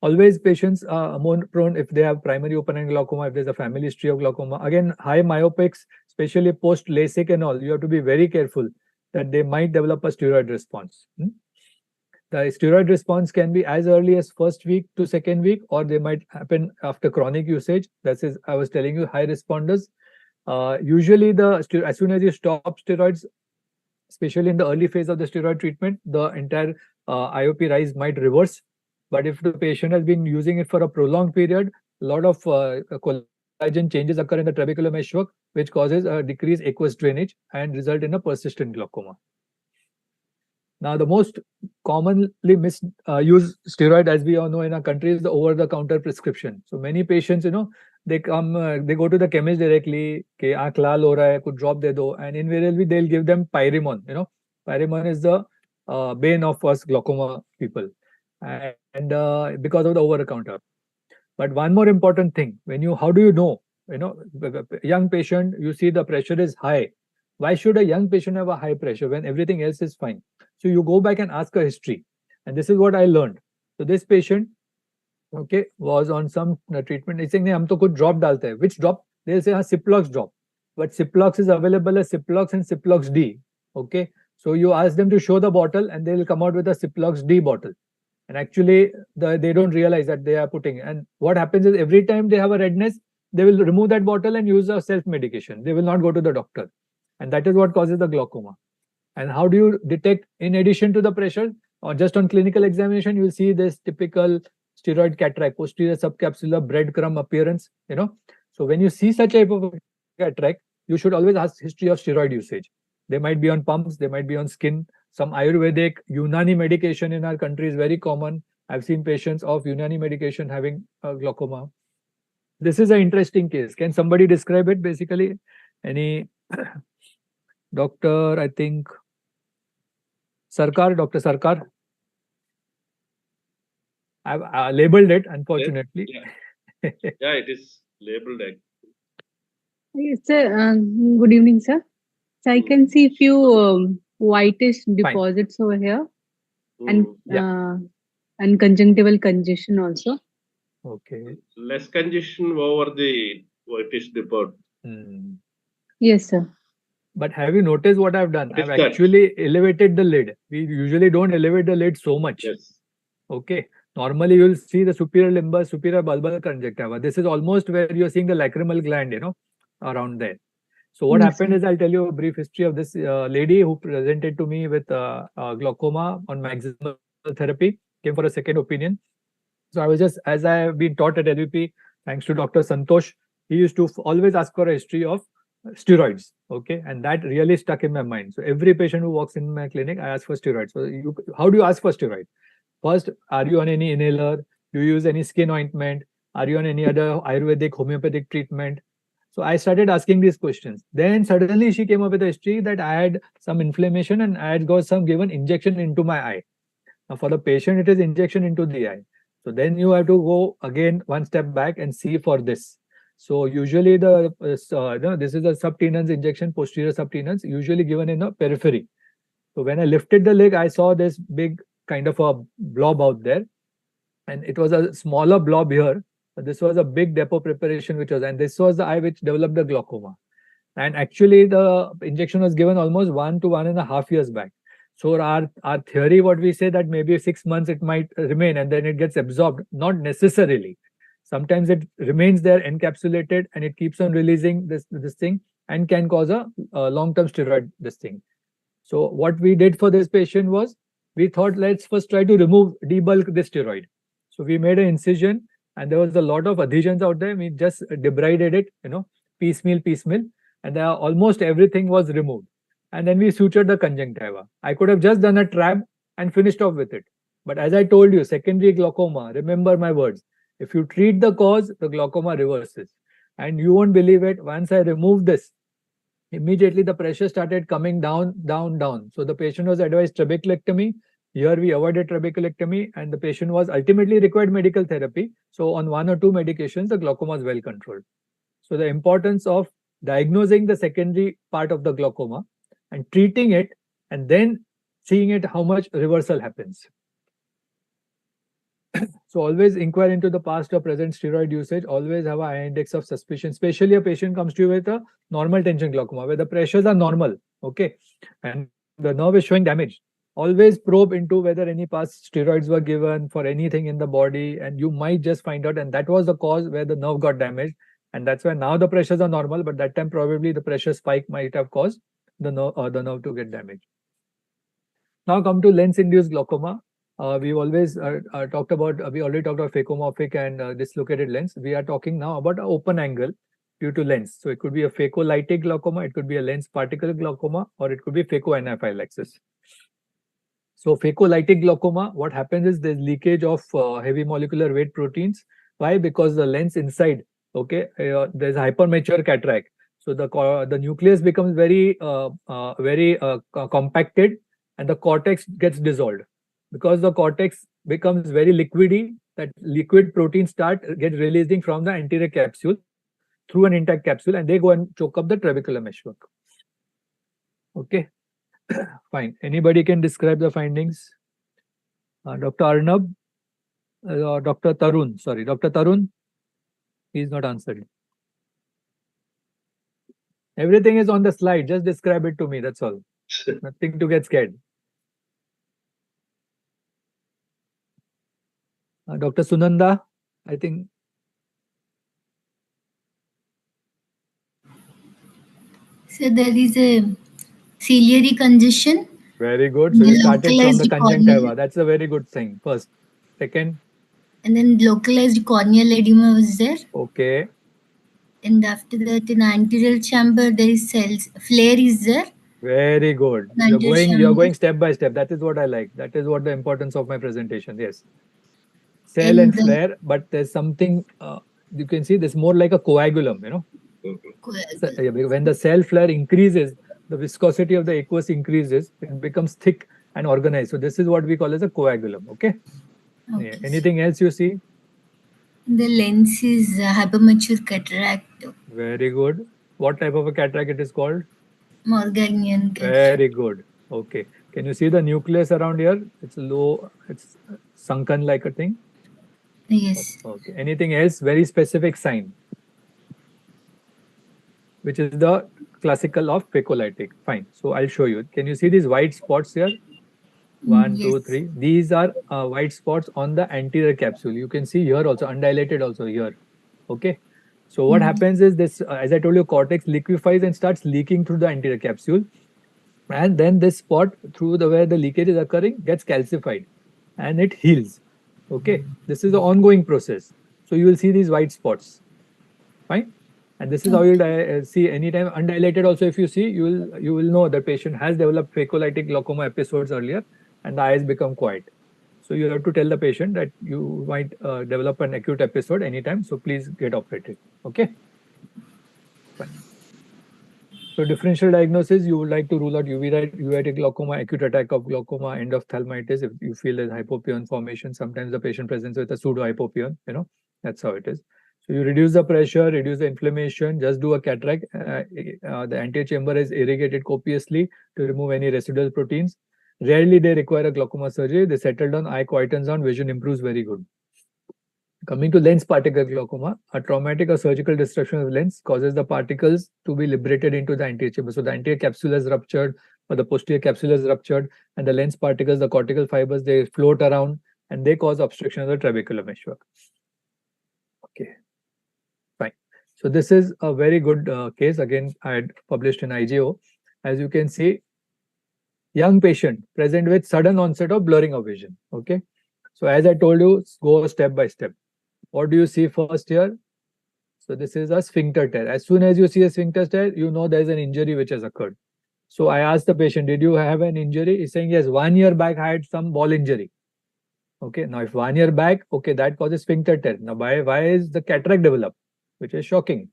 Always patients are more prone if they have primary open angle glaucoma, if there's a family history of glaucoma. Again, high myopics, especially post LASIK and all, you have to be very careful that they might develop a steroid response. The steroid response can be as early as first week to second week, or they might happen after chronic usage. That is, I was telling you, high responders. Usually, as soon as you stop steroids, especially in the early phase of the steroid treatment, the entire IOP rise might reverse. But if the patient has been using it for a prolonged period, a lot of collagen changes occur in the trabecular meshwork, which causes a decreased aqueous drainage and result in a persistent glaucoma. Now, the most commonly misused steroid, as we all know in our country, is the over-the-counter prescription. So many patients, you know, they come, they go to the chemist directly, ke aankh laal ho raha hai, could drop de do, and invariably they'll give them Pyrimon. You know, Pyrimon is the bane of us glaucoma people, and because of the over-the-counter. But one more important thing, how do you know? You know, young patient, you see the pressure is high. Why should a young patient have a high pressure when everything else is fine? So you go back and ask a history. And this is what I learned. So this patient, okay, was on some treatment. He's saying, hum to kuch drop dalte hai. Which drop? They'll say, Ciplox drop. But Ciplox is available as Ciplox and Ciplox D. Okay. So you ask them to show the bottle and they'll come out with a Ciplox D bottle. And actually, they don't realize that they are putting. And what happens is every time they have a redness, they will remove that bottle and use a self-medication. They will not go to the doctor. And that is what causes the glaucoma. And how do you detect, in addition to the pressure, or just on clinical examination, you'll see this typical steroid cataract, posterior subcapsular breadcrumb appearance, So when you see such type of cataract, you should always ask history of steroid usage. They might be on pumps, they might be on skin. Some Ayurvedic, Unani medication in our country is very common. I've seen patients of Unani medication having glaucoma. This is an interesting case. Can somebody describe it basically? Any doctor, I think, Sarkar, Dr. Sarkar? I've labeled it, unfortunately. Yeah, yeah, it is labeled. Yes, sir. Good evening, sir. So I can see few whitish deposits over here, and conjunctival congestion also. Okay. Less congestion over the whitish depot. Yes, sir. But have you noticed what I've done? I've actually elevated the lid. We usually don't elevate the lid so much. Yes. Okay. Normally, you'll see the superior limbus, superior bulbar conjunctiva. This is almost where you're seeing the lacrimal gland, around there. So what happened is, I'll tell you a brief history of this lady who presented to me with glaucoma on maximal therapy, came for a second opinion. So I was just, as I have been taught at LVP, thanks to Dr. Santosh, he used to always ask for a history of steroids. Okay. And that really stuck in my mind. So every patient who walks in my clinic, I ask for steroids. So how do you ask for steroids? First, are you on any inhaler? Do you use any skin ointment? Are you on any other Ayurvedic, homeopathic treatment? So I started asking these questions. Then suddenly she came up with a history that I had some inflammation and I had got some given injection into my eye. Now for the patient, it is injection into the eye. So then you have to go again one step back and see for this. So usually this is a subtenons injection, posterior subtenons, usually given in a periphery. So when I lifted the leg, I saw this big kind of a blob out there, and it was a smaller blob here. This was a big depot preparation which was, and this was the eye which developed the glaucoma. And actually the injection was given almost 1 to 1.5 years back. So our theory, what we say, that maybe 6 months it might remain and then it gets absorbed. Not necessarily. Sometimes it remains there encapsulated and it keeps on releasing this thing and can cause a long-term steroid this thing. So what we did for this patient was, we thought, let's first try to debulk this steroid. So we made an incision and there was a lot of adhesions out there. We just debrided it, piecemeal, and almost everything was removed. And then we sutured the conjunctiva. I could have just done a trab and finished off with it. But as I told you, secondary glaucoma, remember my words. If you treat the cause, the glaucoma reverses. And you won't believe it, once I removed this, immediately the pressure started coming down. So the patient was advised trabeculectomy. Here we avoided trabeculectomy and the patient was ultimately required medical therapy. So on 1 or 2 medications, the glaucoma is well controlled. So the importance of diagnosing the secondary part of the glaucoma and treating it, and then seeing it how much reversal happens. So always inquire into the past or present steroid usage. Always have an eye index of suspicion, especially a patient comes to you with a normal tension glaucoma where the pressures are normal, okay, and the nerve is showing damage. Always probe into whether any past steroids were given for anything in the body, and you might just find out, and that was the cause where the nerve got damaged, and that's why now the pressures are normal, but that time probably the pressure spike might have caused the nerve to get damaged. Now come to lens-induced glaucoma. We've always talked about, we already talked about phacomorphic and dislocated lens. We are talking now about an open angle due to lens. So it could be a phacolytic glaucoma, it could be a lens particle glaucoma, or it could be phacoanaphylaxis. So phacolytic glaucoma, what happens is there's leakage of heavy molecular weight proteins. Why? Because the lens inside, okay, there's hypermature cataract. So the nucleus becomes very compacted and the cortex gets dissolved. Because the cortex becomes very liquidy, that liquid proteins get releasing from the anterior capsule through an intact capsule, and they go and choke up the trabecular meshwork. Okay, fine. Anybody can describe the findings? Dr. Arnab, Dr. Tarun, sorry, Dr. Tarun, he's not answered. Everything is on the slide, just describe it to me, that's all. Nothing to get scared. Dr. Sunanda, I think. So there is a ciliary congestion. Very good. So you started from the conjunctiva. That's a very good thing. First. Second. And then localized corneal edema was there. Okay. And after that, in anterior chamber, there is cells. Flare is there. Very good. Anterior You're chamber. going step by step. That is what I like. That is what the importance of my presentation. Yes. Cell and flare, but there's something you can see this more like a coagulum, you know. So, when the cell flare increases, the viscosity of the aqueous increases, it becomes thick and organized. So this is what we call as a coagulum. Okay. Yeah. Anything else you see? The lens is hypermature cataract. Very good. What type of a cataract it is called? Morganian cataract. Very good. Okay. Can you see the nucleus around here? It's low, it's sunken like a thing. Yes. Okay. Anything else? Very specific sign, which is the classical of phacolytic. Fine. So I'll show you. Can you see these white spots here? 1, 2, 3. These are white spots on the anterior capsule. You can see here also, undilated also here. Okay. So what happens is this, as I told you, cortex liquefies and starts leaking through the anterior capsule. And then this spot through the where the leakage is occurring gets calcified and it heals. Okay. This is an ongoing process. So you will see these white spots. Fine. And this is how you'll see anytime undilated also. If you see, you will know the patient has developed phacolytic glaucoma episodes earlier and the eyes become quiet. So you have to tell the patient that you might develop an acute episode anytime. So please get operated. Okay. Fine. So differential diagnosis, you would like to rule out uveitic glaucoma, acute attack of glaucoma, endophthalmitis. If you feel there's hypopyon formation, sometimes the patient presents with a pseudo hypopyon. You know, that's how it is. So you reduce the pressure, reduce the inflammation, just do a cataract. The anterior chamber is irrigated copiously to remove any residual proteins. Rarely they require a glaucoma surgery. They settle down, eye quietens down, vision improves very good. Coming to lens particle glaucoma, a traumatic or surgical destruction of the lens causes the particles to be liberated into the anterior chamber. So the anterior capsule is ruptured or the posterior capsule is ruptured and the lens particles, the cortical fibers, they float around and they cause obstruction of the trabecular meshwork. Okay, fine. So this is a very good case. Again, I had published in IGO. As you can see, young patient present with sudden onset of blurring of vision. Okay. So as I told you, go step by step. What do you see first here? So this is a sphincter tear. As soon as you see a sphincter tear, you know there's an injury which has occurred. So I asked the patient, did you have an injury? He's saying, yes, 1 year back I had some ball injury. Okay, now if 1 year back, okay, that causes sphincter tear. Now why is the cataract developed? Which is shocking.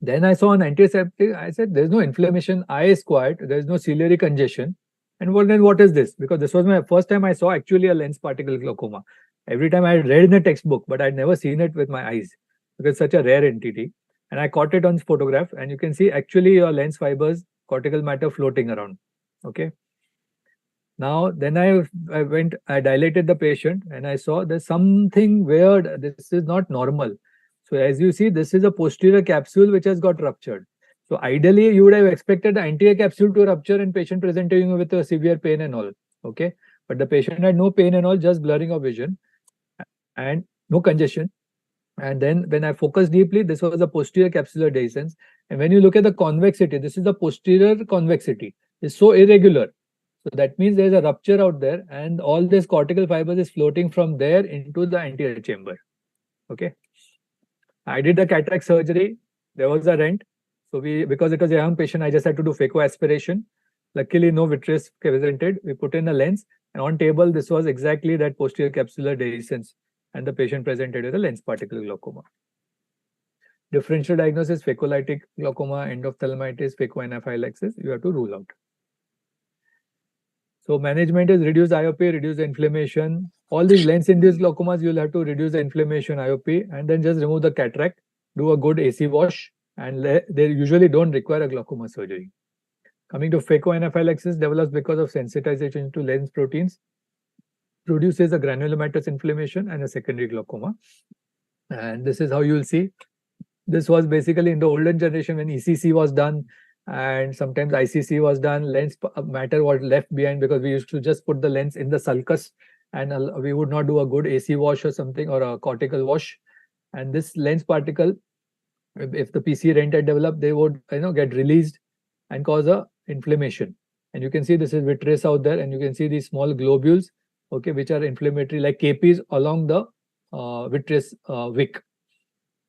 Then I saw an antiseptic. I said, there's no inflammation, eye is quiet, there's no ciliary congestion. And then what is this? Because this was my first time I saw actually a lens particle glaucoma. Every time I had read in the textbook, but I'd never seen it with my eyes because it's such a rare entity. And I caught it on photograph and you can see actually your lens fibers, cortical matter floating around. Okay. Now, then I dilated the patient and I saw there's something weird. This is not normal. So as you see, this is a posterior capsule which has got ruptured. So ideally, you would have expected the anterior capsule to rupture in patient presenting with a severe pain and all. Okay. But the patient had no pain and all, just blurring of vision and no congestion. And then when I focused deeply, this was a posterior capsular dehiscence. And when you look at the convexity, this is the posterior convexity. It's so irregular. So that means there's a rupture out there and all this cortical fibers is floating from there into the anterior chamber. Okay. I did the cataract surgery. There was a rent. So because it was a young patient, I just had to do phaco aspiration. Luckily, no vitreous presented. We put in a lens and on table, this was exactly that posterior capsular dehiscence. And the patient presented with a lens particle glaucoma. Differential diagnosis, phacolytic glaucoma, endophthalmitis, phacoanaphylaxis, you have to rule out. So management is reduce IOP, reduce the inflammation. All these lens-induced glaucomas, you'll have to reduce the inflammation, IOP, and then just remove the cataract, do a good AC wash, and they usually don't require a glaucoma surgery. Coming to phacoanaphylaxis, develops because of sensitization to lens proteins, produces a granulomatous inflammation and a secondary glaucoma. And this is how you'll see. This was basically in the olden generation when ECC was done and sometimes ICC was done, lens matter was left behind because we used to just put the lens in the sulcus and we would not do a good AC wash or something or a cortical wash. And this lens particle, if the PC rent had developed, they would get released and cause a inflammation. And you can see this is vitreous out there and you can see these small globules, okay, which are inflammatory like KPs along the vitreous wick,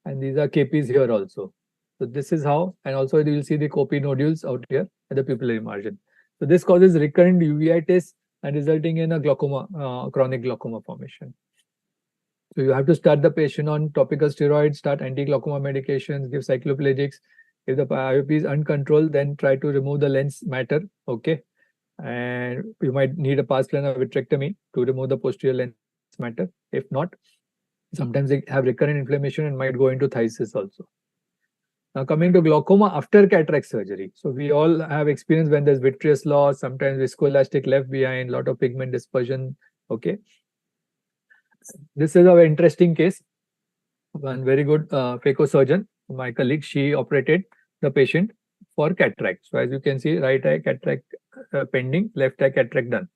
and these are KPs here also. So this is how, and also you will see the copy nodules out here at the pupillary margin. So this causes recurrent uveitis and resulting in a glaucoma, chronic glaucoma formation. So you have to start the patient on topical steroids, start anti-glaucoma medications, give cycloplegics. If the IOP is uncontrolled, then try to remove the lens matter, okay? And you might need a pars plana vitrectomy to remove the posterior lens matter. If not, sometimes they have recurrent inflammation and might go into phthisis also. Now coming to glaucoma after cataract surgery. So we all have experience when there's vitreous loss, sometimes viscoelastic left behind, lot of pigment dispersion, okay? This is a very interesting case. One very good phacosurgeon, my colleague, she operated the patient for cataract. So as you can see, right eye cataract pending, left eye cataract done.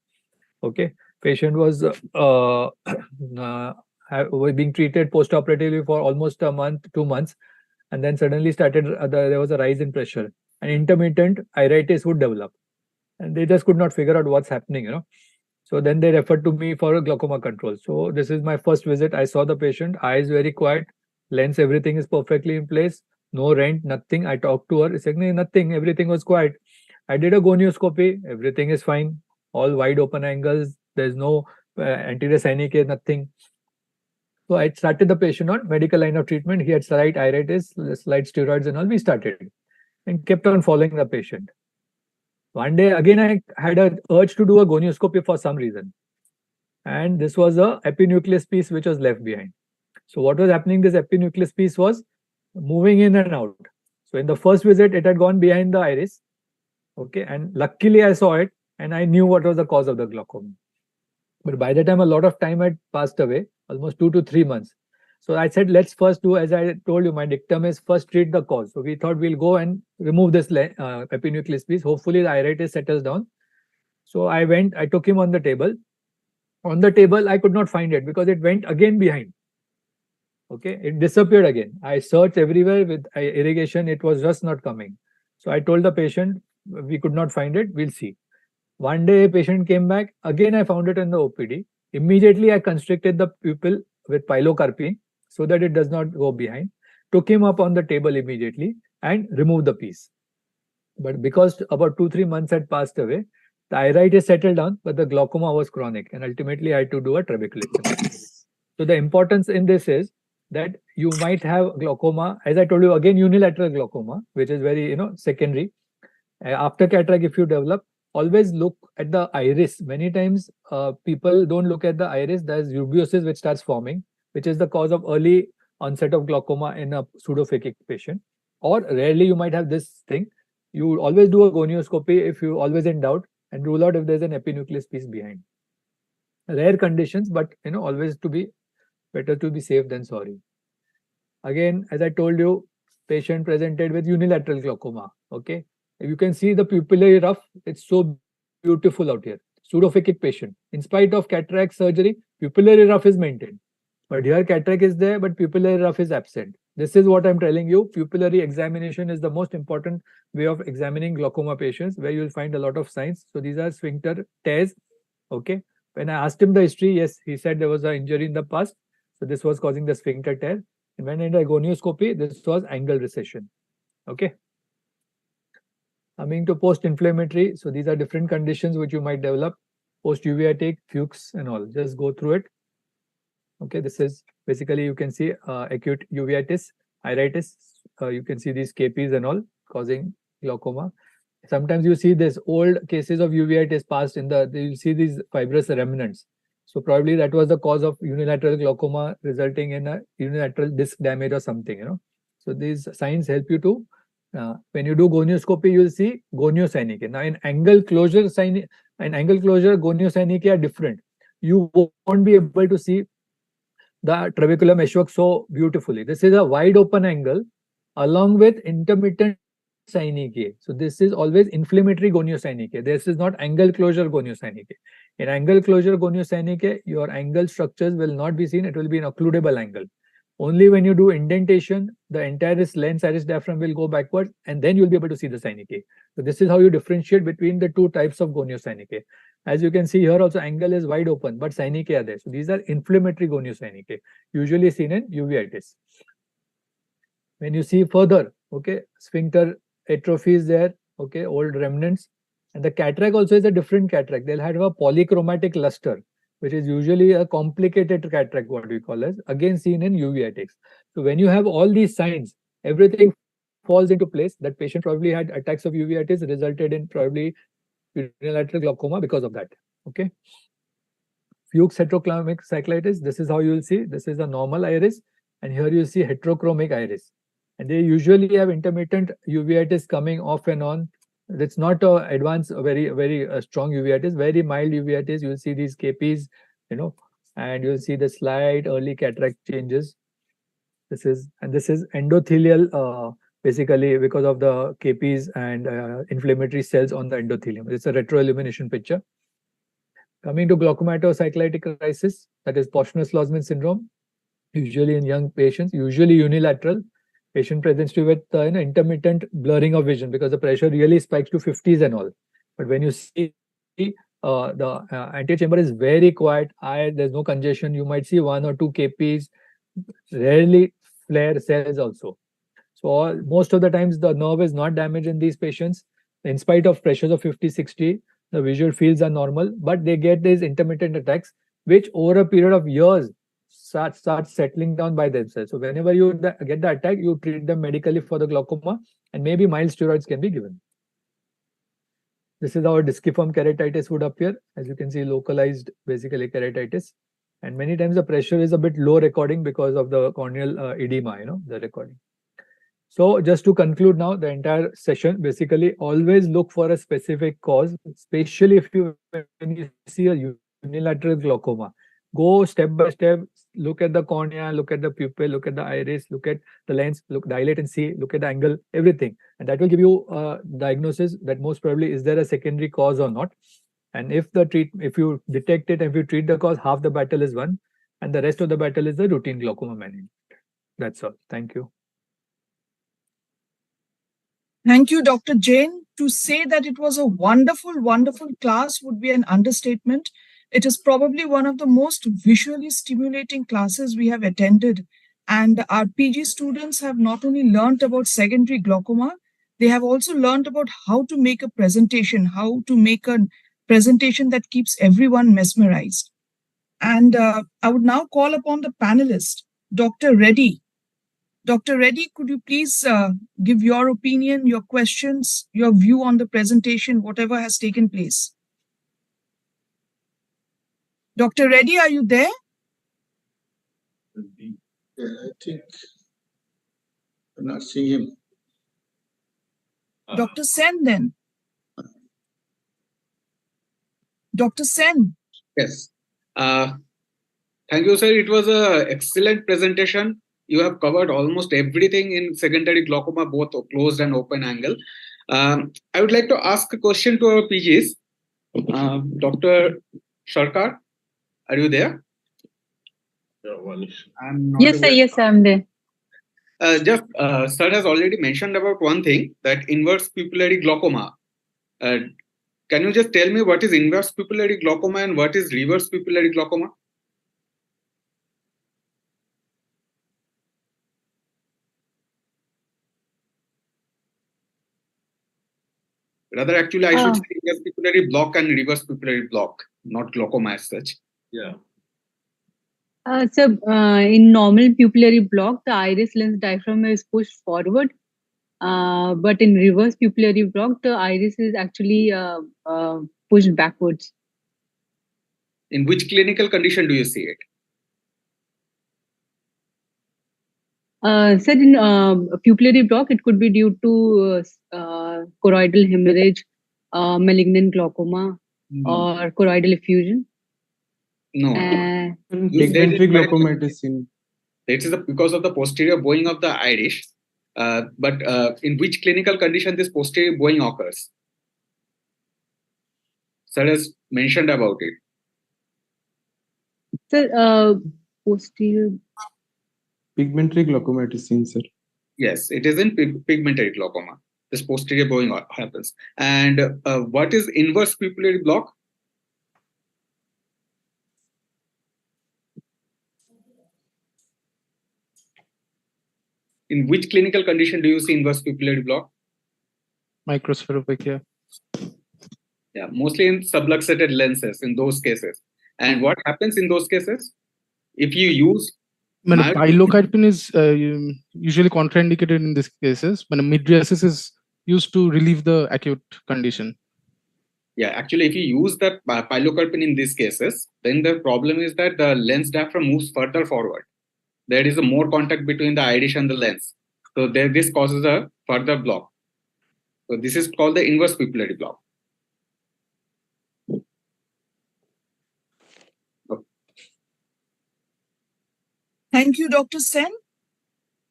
Okay, patient was being treated post-operatively for almost a month, 2 months, and then suddenly started there was a rise in pressure, and intermittent iritis would develop, and they just could not figure out what's happening, you know. So then they referred to me for a glaucoma control. So this is my first visit. I saw the patient, eyes very quiet, lens, everything is perfectly in place, no rent, nothing. I talked to her, she said, nothing, everything was quiet. I did a gonioscopy, everything is fine, all wide open angles, there's no anterior synechiae, nothing. So I started the patient on medical line of treatment. He had slight iritis, slight steroids and all. We started and kept on following the patient. One day again, I had an urge to do a gonioscopy for some reason. And this was a epinucleus piece which was left behind. So what was happening, this epinucleus piece was moving in and out. So in the first visit, it had gone behind the iris. Okay, and luckily I saw it and I knew what was the cause of the glaucoma. But by the time a lot of time had passed away, almost 2 to 3 months. So I said, let's first do, as I told you, my dictum is first treat the cause. So we thought we'll go and remove this epinucleus piece. Hopefully the iritis settles down. So I went, I took him on the table. On the table, I could not find it because it went again behind. Okay, it disappeared again. I searched everywhere with irrigation, it was just not coming. So I told the patient, we could not find it, we'll see. One day, a patient came back, again I found it in the OPD. Immediately, I constricted the pupil with pilocarpine so that it does not go behind. Took him up on the table immediately and removed the piece. But because about 2-3 months had passed away, the iritis settled down, but the glaucoma was chronic, and ultimately I had to do a trabeculectomy. So the importance in this is that you might have glaucoma, as I told you, again unilateral glaucoma, which is very secondary. After cataract, if you develop, always look at the iris. Many times people don't look at the iris. There's uveitis which starts forming, which is the cause of early onset of glaucoma in a pseudophakic patient. Or rarely you might have this thing. You always do a gonioscopy if you always in doubt and rule out if there's an epinucleus piece behind. Rare conditions, but always to be better to be safe than sorry. Again, as I told you, patient presented with unilateral glaucoma. Okay, you can see the pupillary rough. It's so beautiful out here. Pseudophakic patient. In spite of cataract surgery, pupillary rough is maintained. But here cataract is there, but pupillary rough is absent. This is what I'm telling you. Pupillary examination is the most important way of examining glaucoma patients, where you'll find a lot of signs. So these are sphincter tears. Okay. When I asked him the history, yes, he said there was an injury in the past. So this was causing the sphincter tear. And when I did a gonioscopy, this was angle recession. Okay. Coming to post-inflammatory. So these are different conditions which you might develop. Post-uveitic, Fuchs and all. Just go through it. Okay, this is basically, you can see acute uveitis, iritis. You can see these KPs and all causing glaucoma. Sometimes you see this old cases of uveitis past in you see these fibrous remnants. So probably that was the cause of unilateral glaucoma resulting in a unilateral disc damage or something, So these signs help you to, when you do gonioscopy, you'll see goniosynechiae. Now in angle closure goniosynechiae are different. You won't be able to see the trabeculum meshwork so beautifully. This is a wide open angle along with intermittent synechiae. So this is always inflammatory goniosynechiae. This is not angle closure goniosynechiae. In angle closure goniosynechiae, your angle structures will not be seen. It will be an occludable angle. Only when you do indentation, the entire lens iris diaphragm will go backwards, and then you'll be able to see the synechiae. So this is how you differentiate between the two types of goniosynechiae. As you can see here also, angle is wide open, but synechiae are there. So these are inflammatory goniosynechiae, usually seen in uveitis. When you see further, okay, sphincter atrophy is there, okay, old remnants. And the cataract also is a different cataract. They'll have a polychromatic luster, which is usually a complicated cataract, what we call as, again seen in uveitis. So when you have all these signs, everything falls into place. That patient probably had attacks of uveitis, resulted in probably unilateral glaucoma because of that. Okay. Fuchs heterochromic cyclitis, this is how you will see. This is a normal iris, and here you see heterochromic iris. And they usually have intermittent uveitis coming off and on. It's not advanced, very strong uveitis, very mild uveitis. You'll see these KPs, and you'll see the slight early cataract changes. This is endothelial, basically because of the KPs and inflammatory cells on the endothelium. It's a retroillumination picture. Coming to glaucomatocyclitic crisis, that is Poshner-Slozman syndrome, usually in young patients, usually unilateral. Patient presents with intermittent blurring of vision because the pressure really spikes to 50s and all. But when you see the anterior chamber is very quiet, there's no congestion. You might see 1 or 2 KPs, rarely flare cells also. So most of the times the nerve is not damaged in these patients. In spite of pressures of 50, 60, the visual fields are normal, but they get these intermittent attacks, which over a period of years start settling down by themselves. So whenever you get the attack, you treat them medically for the glaucoma, and maybe mild steroids can be given. This is how disciform keratitis would appear. As you can see, localized basically keratitis. And many times the pressure is a bit low recording because of the corneal edema, the recording. So just to conclude now the entire session, basically always look for a specific cause, especially when you see a unilateral glaucoma. Go step by step, look at the cornea, look at the pupil, look at the iris, look at the lens, dilate and see, look at the angle, everything. And that will give you a diagnosis that most probably is there a secondary cause or not. And if you detect it, if you treat the cause, half the battle is won, and the rest of the battle is the routine glaucoma management. That's all. Thank you. Thank you, Dr. Jain. To say that it was a wonderful, wonderful class would be an understatement. It is probably one of the most visually stimulating classes we have attended. And our PG students have not only learned about secondary glaucoma, they have also learned about how to make a presentation, how to make a presentation that keeps everyone mesmerized. And I would now call upon the panelist, Dr. Reddy. Dr. Reddy, could you please give your opinion, your questions, your view on the presentation, whatever has taken place? Dr. Reddy, are you there? Yeah, I think I'm not seeing him. Dr. Sen, then. Dr. Sen. Yes. Thank you, sir. It was an excellent presentation. You have covered almost everything in secondary glaucoma, both closed and open angle. I would like to ask a question to our PGs. Dr. Sarkar, are you there? Yes, sir. Yes, I'm there. Sir has already mentioned about one thing, that inverse pupillary glaucoma. Can you just tell me what is inverse pupillary glaucoma and what is reverse pupillary glaucoma? Rather, actually, I should say inverse pupillary block and reverse pupillary block, not glaucoma as such. Yeah. So in normal pupillary block, the iris lens diaphragm is pushed forward. But in reverse pupillary block, the iris is actually pushed backwards. In which clinical condition do you see it? Sir, in pupillary block, it could be due to choroidal hemorrhage, malignant glaucoma, or choroidal effusion. No. Pigmentary glaucoma it is seen. It is because of the posterior bowing of the iris. But in which clinical condition this posterior bowing occurs? Sir has mentioned about it. Sir, posterior. Pigmentary glaucoma it is seen, sir. Yes, it is in pigmentary glaucoma. This posterior bowing happens. And what is inverse pupillary block? In which clinical condition do you see inverse pupillary block? Microspheric, Yeah, mostly in subluxated lenses in those cases. And what happens in those cases? If you use pilocarpine is usually contraindicated in these cases, but mydriasis is used to relieve the acute condition. Yeah, actually, if you use the pilocarpine in these cases, then the problem is that the lens diaphragm moves further forward. There is a more contact between the iris and the lens. So this causes a further block. So this is called the inverse pupillary block. Thank you, Dr. Sen.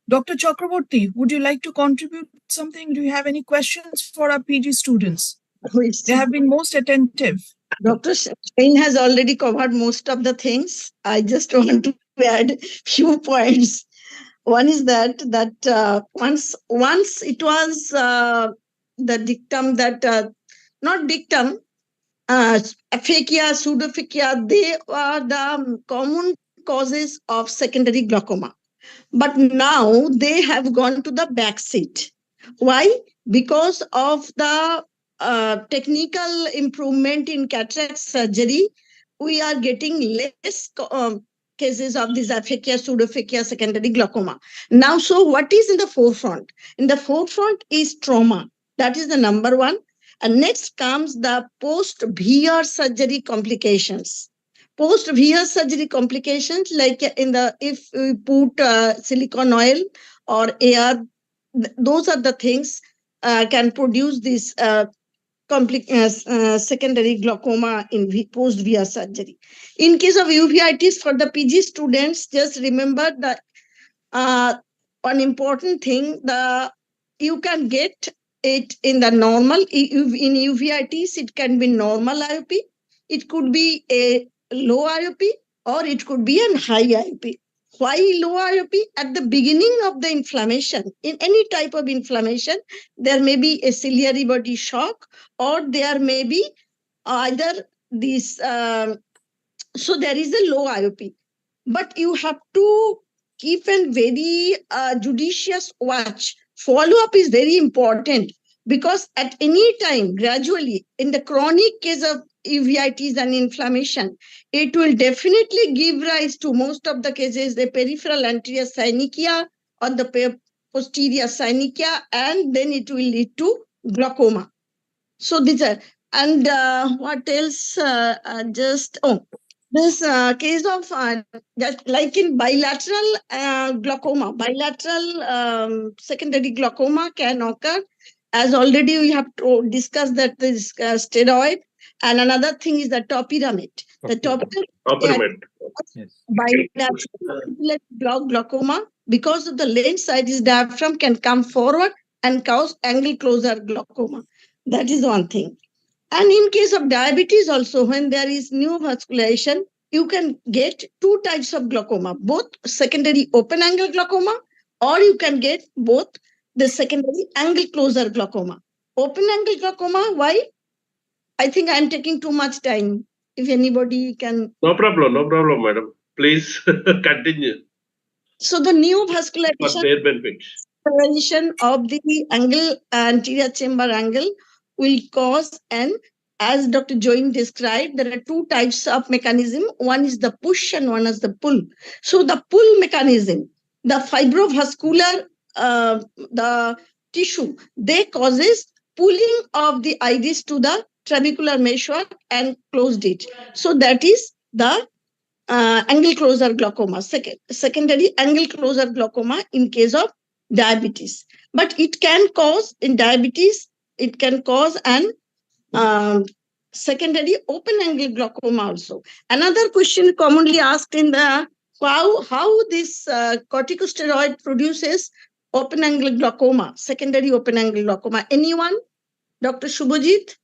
Dr. Chakraborty, would you like to contribute something? Do you have any questions for our PG students? They have been most attentive. Dr. Shane has already covered most of the things. I just want to add few points. One is that once it was the dictum that not dictum, aphakia, pseudophakia, they are the common causes of secondary glaucoma. But now they have gone to the back seat. Why? Because of the technical improvement in cataract surgery, we are getting less cases of this aphakia, pseudophakia, secondary glaucoma. Now, so what is in the forefront? In the forefront is trauma. That is the number one. And next comes the post-VR surgery complications. Post-VR surgery complications, like if we put silicone oil or AR, those are the things can produce this secondary glaucoma in post-VR surgery. In case of uveitis, for the PG students, just remember that one important thing, you can get it in the normal, in uveitis, it can be normal IOP, it could be a low IOP, or it could be a high IOP. Why low IOP? At the beginning of the inflammation, in any type of inflammation, there may be a ciliary body shock, or there may be either this, so there is a low IOP. But you have to keep a very judicious watch. Follow-up is very important, because at any time, gradually, in the chronic case of uveitis and inflammation, it will definitely give rise to most of the cases, the peripheral anterior synechiae or the posterior synechiae, and then it will lead to glaucoma. So these are, and what else? This case of just like in bilateral glaucoma, bilateral secondary glaucoma can occur, as already we have discussed that this steroid, and another thing is the topiramate. The topiramate, bilateral glaucoma, because of the lens iris diaphragm can come forward and cause angle closer glaucoma. That is one thing. And in case of diabetes also, when there is neovascularization, you can get two types of glaucoma, both secondary open angle glaucoma, or you can get both the secondary angle closer glaucoma. Open angle glaucoma, why? I think I'm taking too much time. If anybody can... No problem, madam. Please continue. So the neovascularization for their benefit of the angle, anterior chamber angle, will cause an, as Dr. Join described, there are two types of mechanism. One is the push and one is the pull. So the pull mechanism, the fibrovascular, the tissue, they causes pulling of the iris to the trabecular meshwork and closed it. So that is the angle closer glaucoma, secondary angle closer glaucoma in case of diabetes. But it can cause, in diabetes, it can cause an secondary open angle glaucoma also. Another question commonly asked in the how this corticosteroid produces open angle glaucoma, secondary open angle glaucoma. Anyone? Dr. Shubhajit?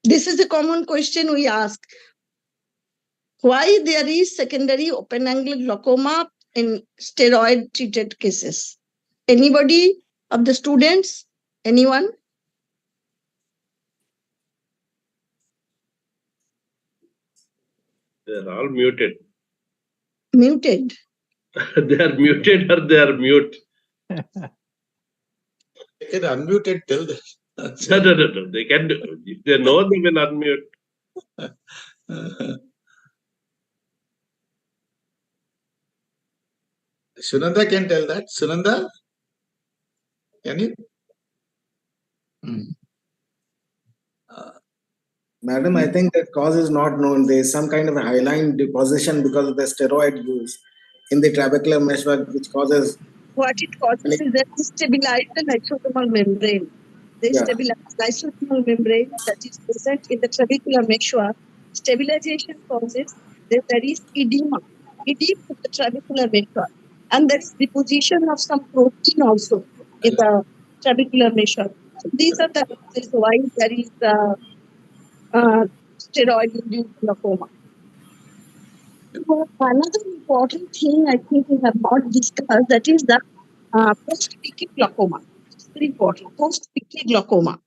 This is a common question we ask. Why there is secondary open angle glaucoma in steroid treated cases? Anybody of the students? Anyone? they're all muted. Muted. They are muted or they are mute. They can unmute and tell them. No. They can do. If they know, they will unmute. Sunanda can tell that. Sunanda, can you? Madam, I think the cause is not known. There is some kind of a hyaline deposition because of the steroid use in the trabecular meshwork, which causes. What it causes is that they stabilize the lysosomal membrane. They Yeah. stabilize lysosomal membrane that is present in the trabecular meshwork. Stabilization causes that there is edema of the trabecular meshwork, and that's deposition of some protein also in the trabecular meshwork. So these are the reasons why there is steroid-induced glaucoma. Another important thing I think we have not discussed, that is the post-PK glaucoma. It's very important. Post-PK glaucoma.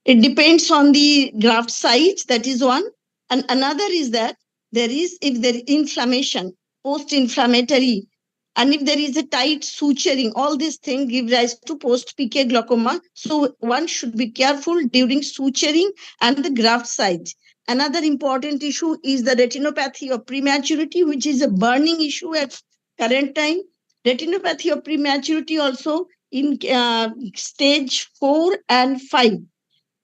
It depends on the graft size, that is one. And another is that if there is inflammation, post-inflammatory, and if there is a tight suturing, all these things give rise to post-PK glaucoma. So one should be careful during suturing and the graft size. Another important issue is the retinopathy of prematurity, which is a burning issue at current time. Retinopathy of prematurity also in stage 4 and 5.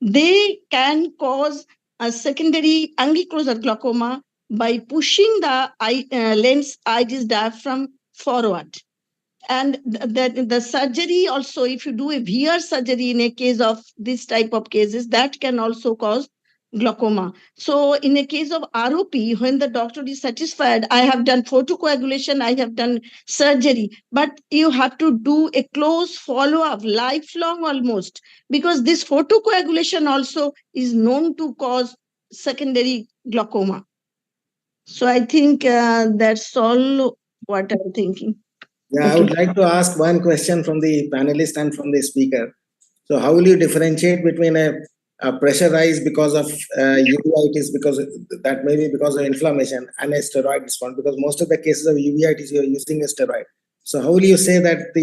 They can cause a secondary ankylosing glaucoma by pushing the lens iris diaphragm forward. And the surgery also, if you do a VR surgery in a case of this type of cases, that can also cause glaucoma. So in a case of ROP, when the doctor is satisfied, I have done photocoagulation, I have done surgery, but you have to do a close follow-up, lifelong almost, because this photocoagulation also is known to cause secondary glaucoma. So I think that's all what I'm thinking. Yeah, I would like to ask one question from the panelist and from the speaker. So how will you differentiate between a pressure rise because of uveitis, because that may be because of inflammation, and a steroid response? Because most of the cases of uveitis, you are using a steroid. So how will you say that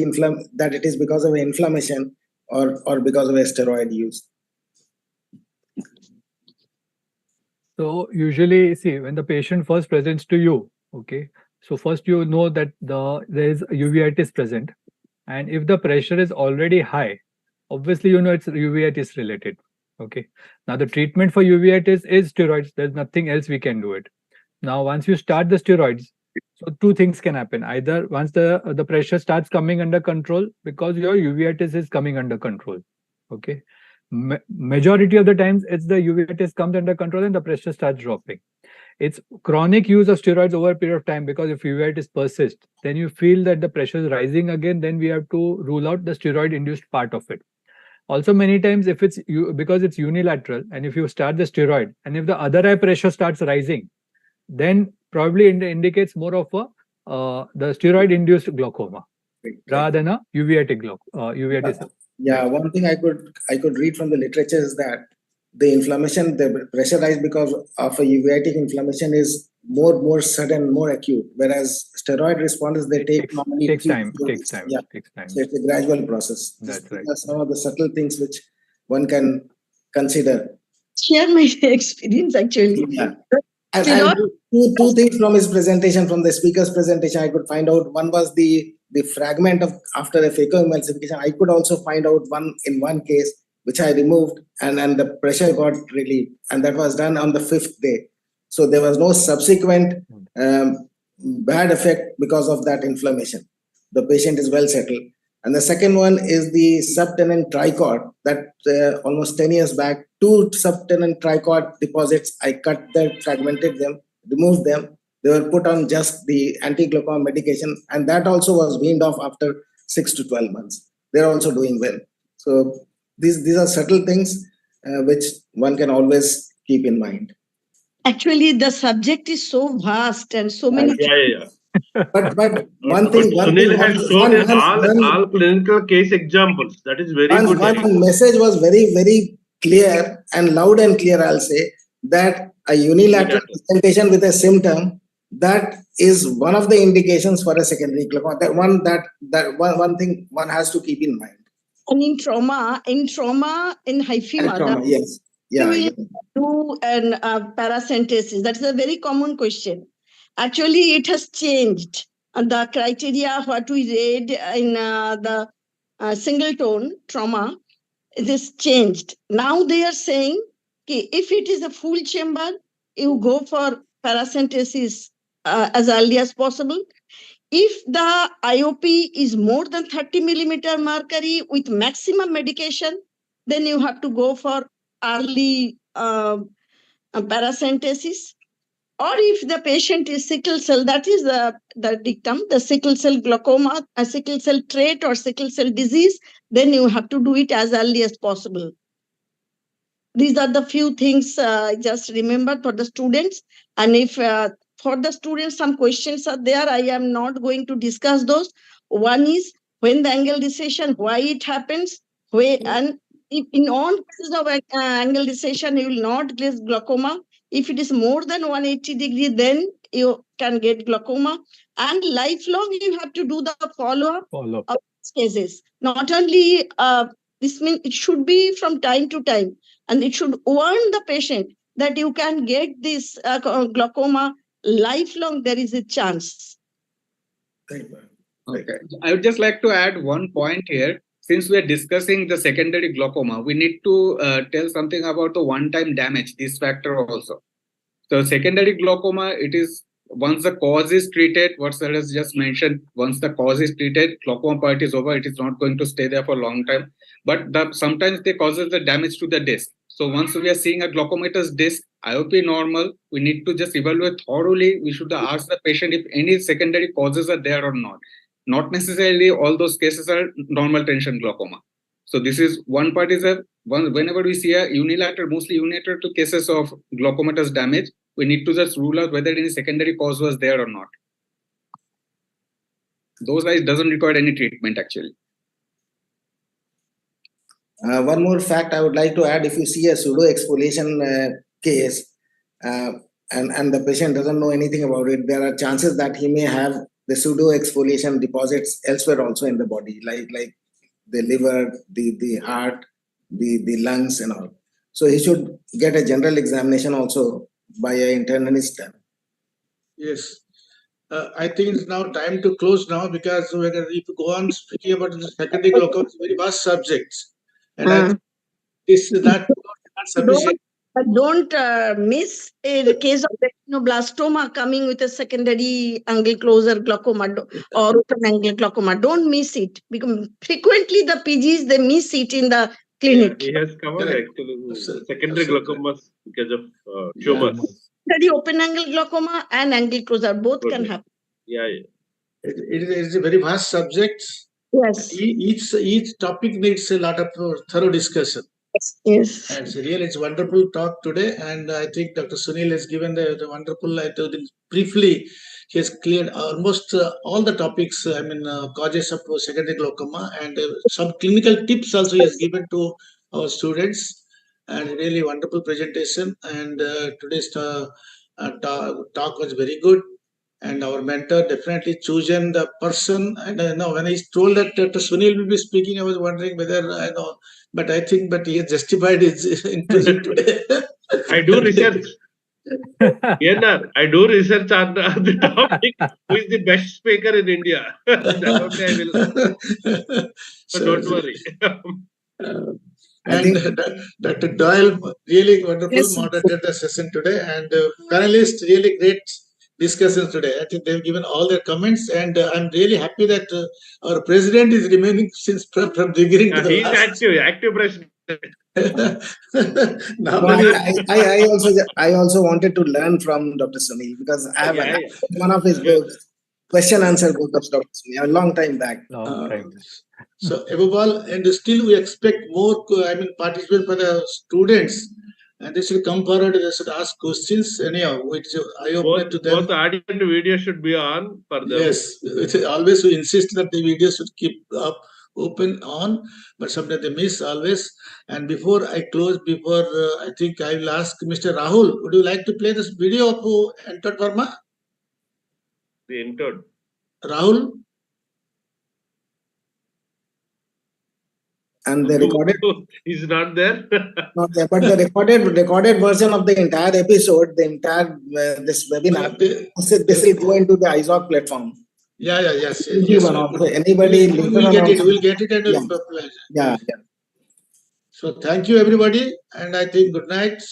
that it is because of inflammation or because of a steroid use? So usually, see, when the patient first presents to you, okay, so first you know that there is uveitis present, and if the pressure is already high, obviously you know it's uveitis related. Okay. Now the treatment for uveitis is steroids. There's nothing else we can do it. Now once you start the steroids, so two things can happen. Either once the pressure starts coming under control, because your uveitis is coming under control. Okay. Majority of the times it's the uveitis comes under control and the pressure starts dropping. It's chronic use of steroids over a period of time, because if uveitis persists, then you feel that the pressure is rising again, then we have to rule out the steroid induced part of it. Also, many times if it's because it's unilateral, and if you start the steroid and if the other eye pressure starts rising, then probably indicates more of the steroid induced glaucoma rather than a uveitic uveitis. Yeah, one thing I could read from the literature is that the inflammation, the pressure rise because of a uveitic inflammation is more sudden, more acute, whereas steroid responses they take normally takes time. Yeah. Takes time. So it's a gradual process. That's right. That's some of the subtle things which one can consider. Share my experience actually. Yeah. And two things from his presentation, from the speaker's presentation, I could find out. One was the fragment of after a phacoemulsification. I could also find out one case which I removed, and the pressure got relieved, and that was done on the 5th day. So there was no subsequent bad effect because of that inflammation. The patient is well settled. And the second one is the subtenon trichord that almost 10 years back, 2 subtenon trichord deposits, I cut them, fragmented them, removed them. They were put on just the anti-glaucoma medication, and that also was weaned off after 6 to 12 months. They're also doing well. So these are subtle things which one can always keep in mind. Actually, the subject is so vast and so many. Yeah. But one thing Sunil has shown all clinical case examples. That is very good. One message was very, very clear and loud and clear, I'll say, that a unilateral presentation with a symptom that is one of the indications for a secondary glaucoma. One thing one has to keep in mind. And in trauma, in hyphema, yes. We do an paracentesis. That is a very common question. Actually, it has changed. And the criteria what we read in the single tone trauma, it is changed. Now they are saying, okay, if it is a full chamber, you go for paracentesis as early as possible. If the IOP is more than 30 millimeter mercury with maximum medication, then you have to go for early paracentesis. Or if the patient is sickle cell, that is the dictum, the sickle cell glaucoma, a sickle cell trait or sickle cell disease, then you have to do it as early as possible. These are the few things I just remember for the students. And if for the students some questions are there, I am not going to discuss those. One is when the angle recession, why it happens, and if in all cases of angle recession, you will not get glaucoma. If it is more than 180 degree, then you can get glaucoma. And lifelong, you have to do the follow-up of cases. Not only this means it should be from time to time, and it should warn the patient that you can get this glaucoma lifelong. There is a chance. Okay, I would just like to add one point here. Since we are discussing the secondary glaucoma, we need to tell something about the one-time damage, this factor also. So secondary glaucoma, it is once the cause is treated, what sir has just mentioned, once the cause is treated, glaucoma part is over, it is not going to stay there for a long time. But sometimes they causes the damage to the disc. So once we are seeing a glaucomatous disc, IOP normal, we need to just evaluate thoroughly. We should ask the patient if any secondary causes are there or not. Not necessarily all those cases are normal tension glaucoma. So this is one part is whenever we see a mostly unilateral cases of glaucomatous damage, we need to just rule out whether any secondary cause was there or not. Those guys doesn't require any treatment actually. One more fact I would like to add: if you see a pseudo exfoliation case and the patient doesn't know anything about it, there are chances that he may have the pseudo exfoliation deposits elsewhere also in the body, like the liver, the heart, the lungs and all. So he should get a general examination also by an internist. Yes. I think it's now time to close now, because if you go on speaking about the secondary glaucoma, it's a very vast subject. And this is not sufficient. Don't miss a case of retinoblastoma coming with a secondary angle closure glaucoma or open angle glaucoma. Don't miss it, because frequently the PGs, they miss it in the clinic. He has covered actually secondary glaucomas because of tumors. The open angle glaucoma and angle closure both can happen. Yeah. It is a very vast subject. Yes. Each topic needs a lot of thorough discussion. Yes. And so really, it's wonderful talk today, and I think Dr. Sunil has given the wonderful. I told him briefly, he has cleared almost all the topics. Causes of secondary glaucoma, and some clinical tips also he has given to our students. And really wonderful presentation. And today's talk was very good. And our mentor definitely chosen the person. And when I told that Dr. Sunil will be speaking, I was wondering whether but I think he has justified his inclusion today. I do research. I do research on the topic. Who is the best speaker in India? That only I will. So don't worry. And Dr. Doyle really wonderful moderated the session today, and panelists really great discussions today. I think they've given all their comments, and I'm really happy that our president is remaining since from beginning to the he's last. active president. I also wanted to learn from Dr. Sunil, because I have one of his books, question answer book of Dr. Sunil, a long time back. So above all, and still we expect more participants for the students, and they should come forward, they should ask questions. Anyhow, which I open to them. Both audio and video should be on for them. Yes, always we insist that the video should keep up open on, but sometimes they miss always. And before I close, I think I will ask Mr. Rahul, would you like to play this video of Anton Verma? He entered. Rahul? And the recorded is not there. not there, but the recorded version of the entire episode, the entire this webinar, this will go into the EIZOC platform. Yes. Anybody we'll get it. We'll get it and we'll popularize it. Yeah. So thank you, everybody, and I think good night.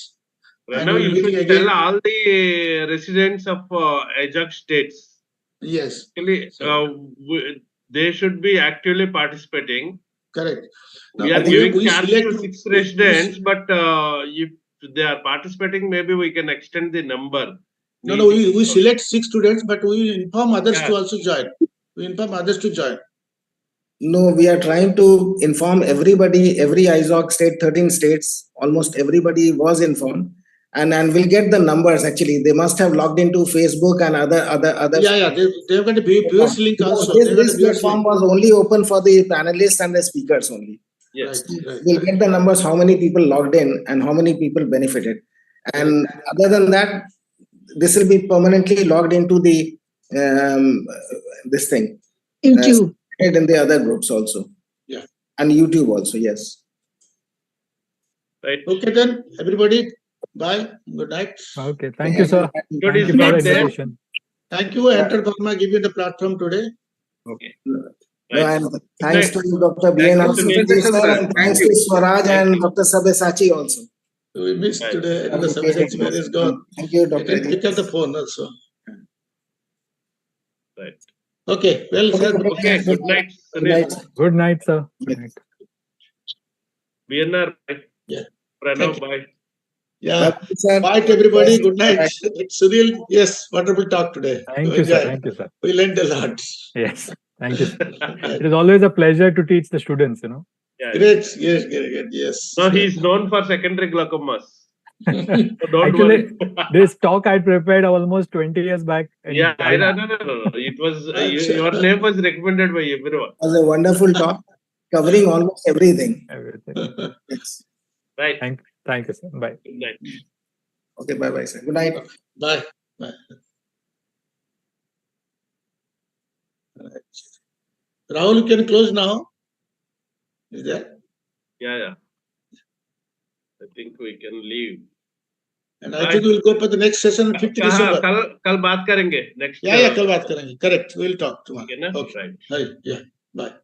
Now you should tell all the residents of EIZOC states. Yes. Actually, they should be actively participating. Correct. We are giving chance to 6 residents, but if they are participating, maybe we can extend the number. No, we select 6 students, but we inform others to also join. No, we are trying to inform everybody, every EIZOC state, 13 states, almost everybody was informed. And we'll get the numbers. Actually, they must have logged into Facebook and other. They've got a viewers link also. This platform was only open for the panelists and the speakers only. Yes. We'll get the numbers, how many people logged in and how many people benefited. And other than that, this will be permanently logged into the this thing. YouTube. And in the other groups also. Yeah. And YouTube also, yes. Right. Okay then, everybody. Bye. Good night. Okay. Thank you, sir. Good Thank you for the invitation. Thank you, Enter Burma, giving the platform today. Okay. And thanks to Dr. BN and thanks to Swaraj and Dr. Sabyasachi also. We missed today. The Sabyasachi man is gone. Thank you, Dr. You can pick up the phone also. Right. Okay. Well, sir. Okay. Good night. Good night, sir. Good night. BNR. Bye. Yeah. Pranav. Bye. Yeah. Bye to everybody. Good night. Sunil, yes, wonderful talk today. Thank you, sir. Thank you, sir. We learned a lot. Yes. Thank you, sir. It is always a pleasure to teach the students, Yeah. Great. Yes. No, he is known for secondary glaucomas. So don't Actually, worry. this talk I prepared almost 20 years back. Yeah, no. It was your name was recommended by everyone. It was a wonderful talk covering almost everything. Yes. Right. Thank you, sir. Bye. Good night. Okay, bye, sir. Good night. Bye. Rahul, you can close now. Is there? Yeah. I think we can leave. And I think we'll go for the next session 5th December. कल बात करेंगे next. Yeah, कल बात करेंगे. Correct. We'll talk tomorrow. Okay, Okay. right. Yeah. Bye.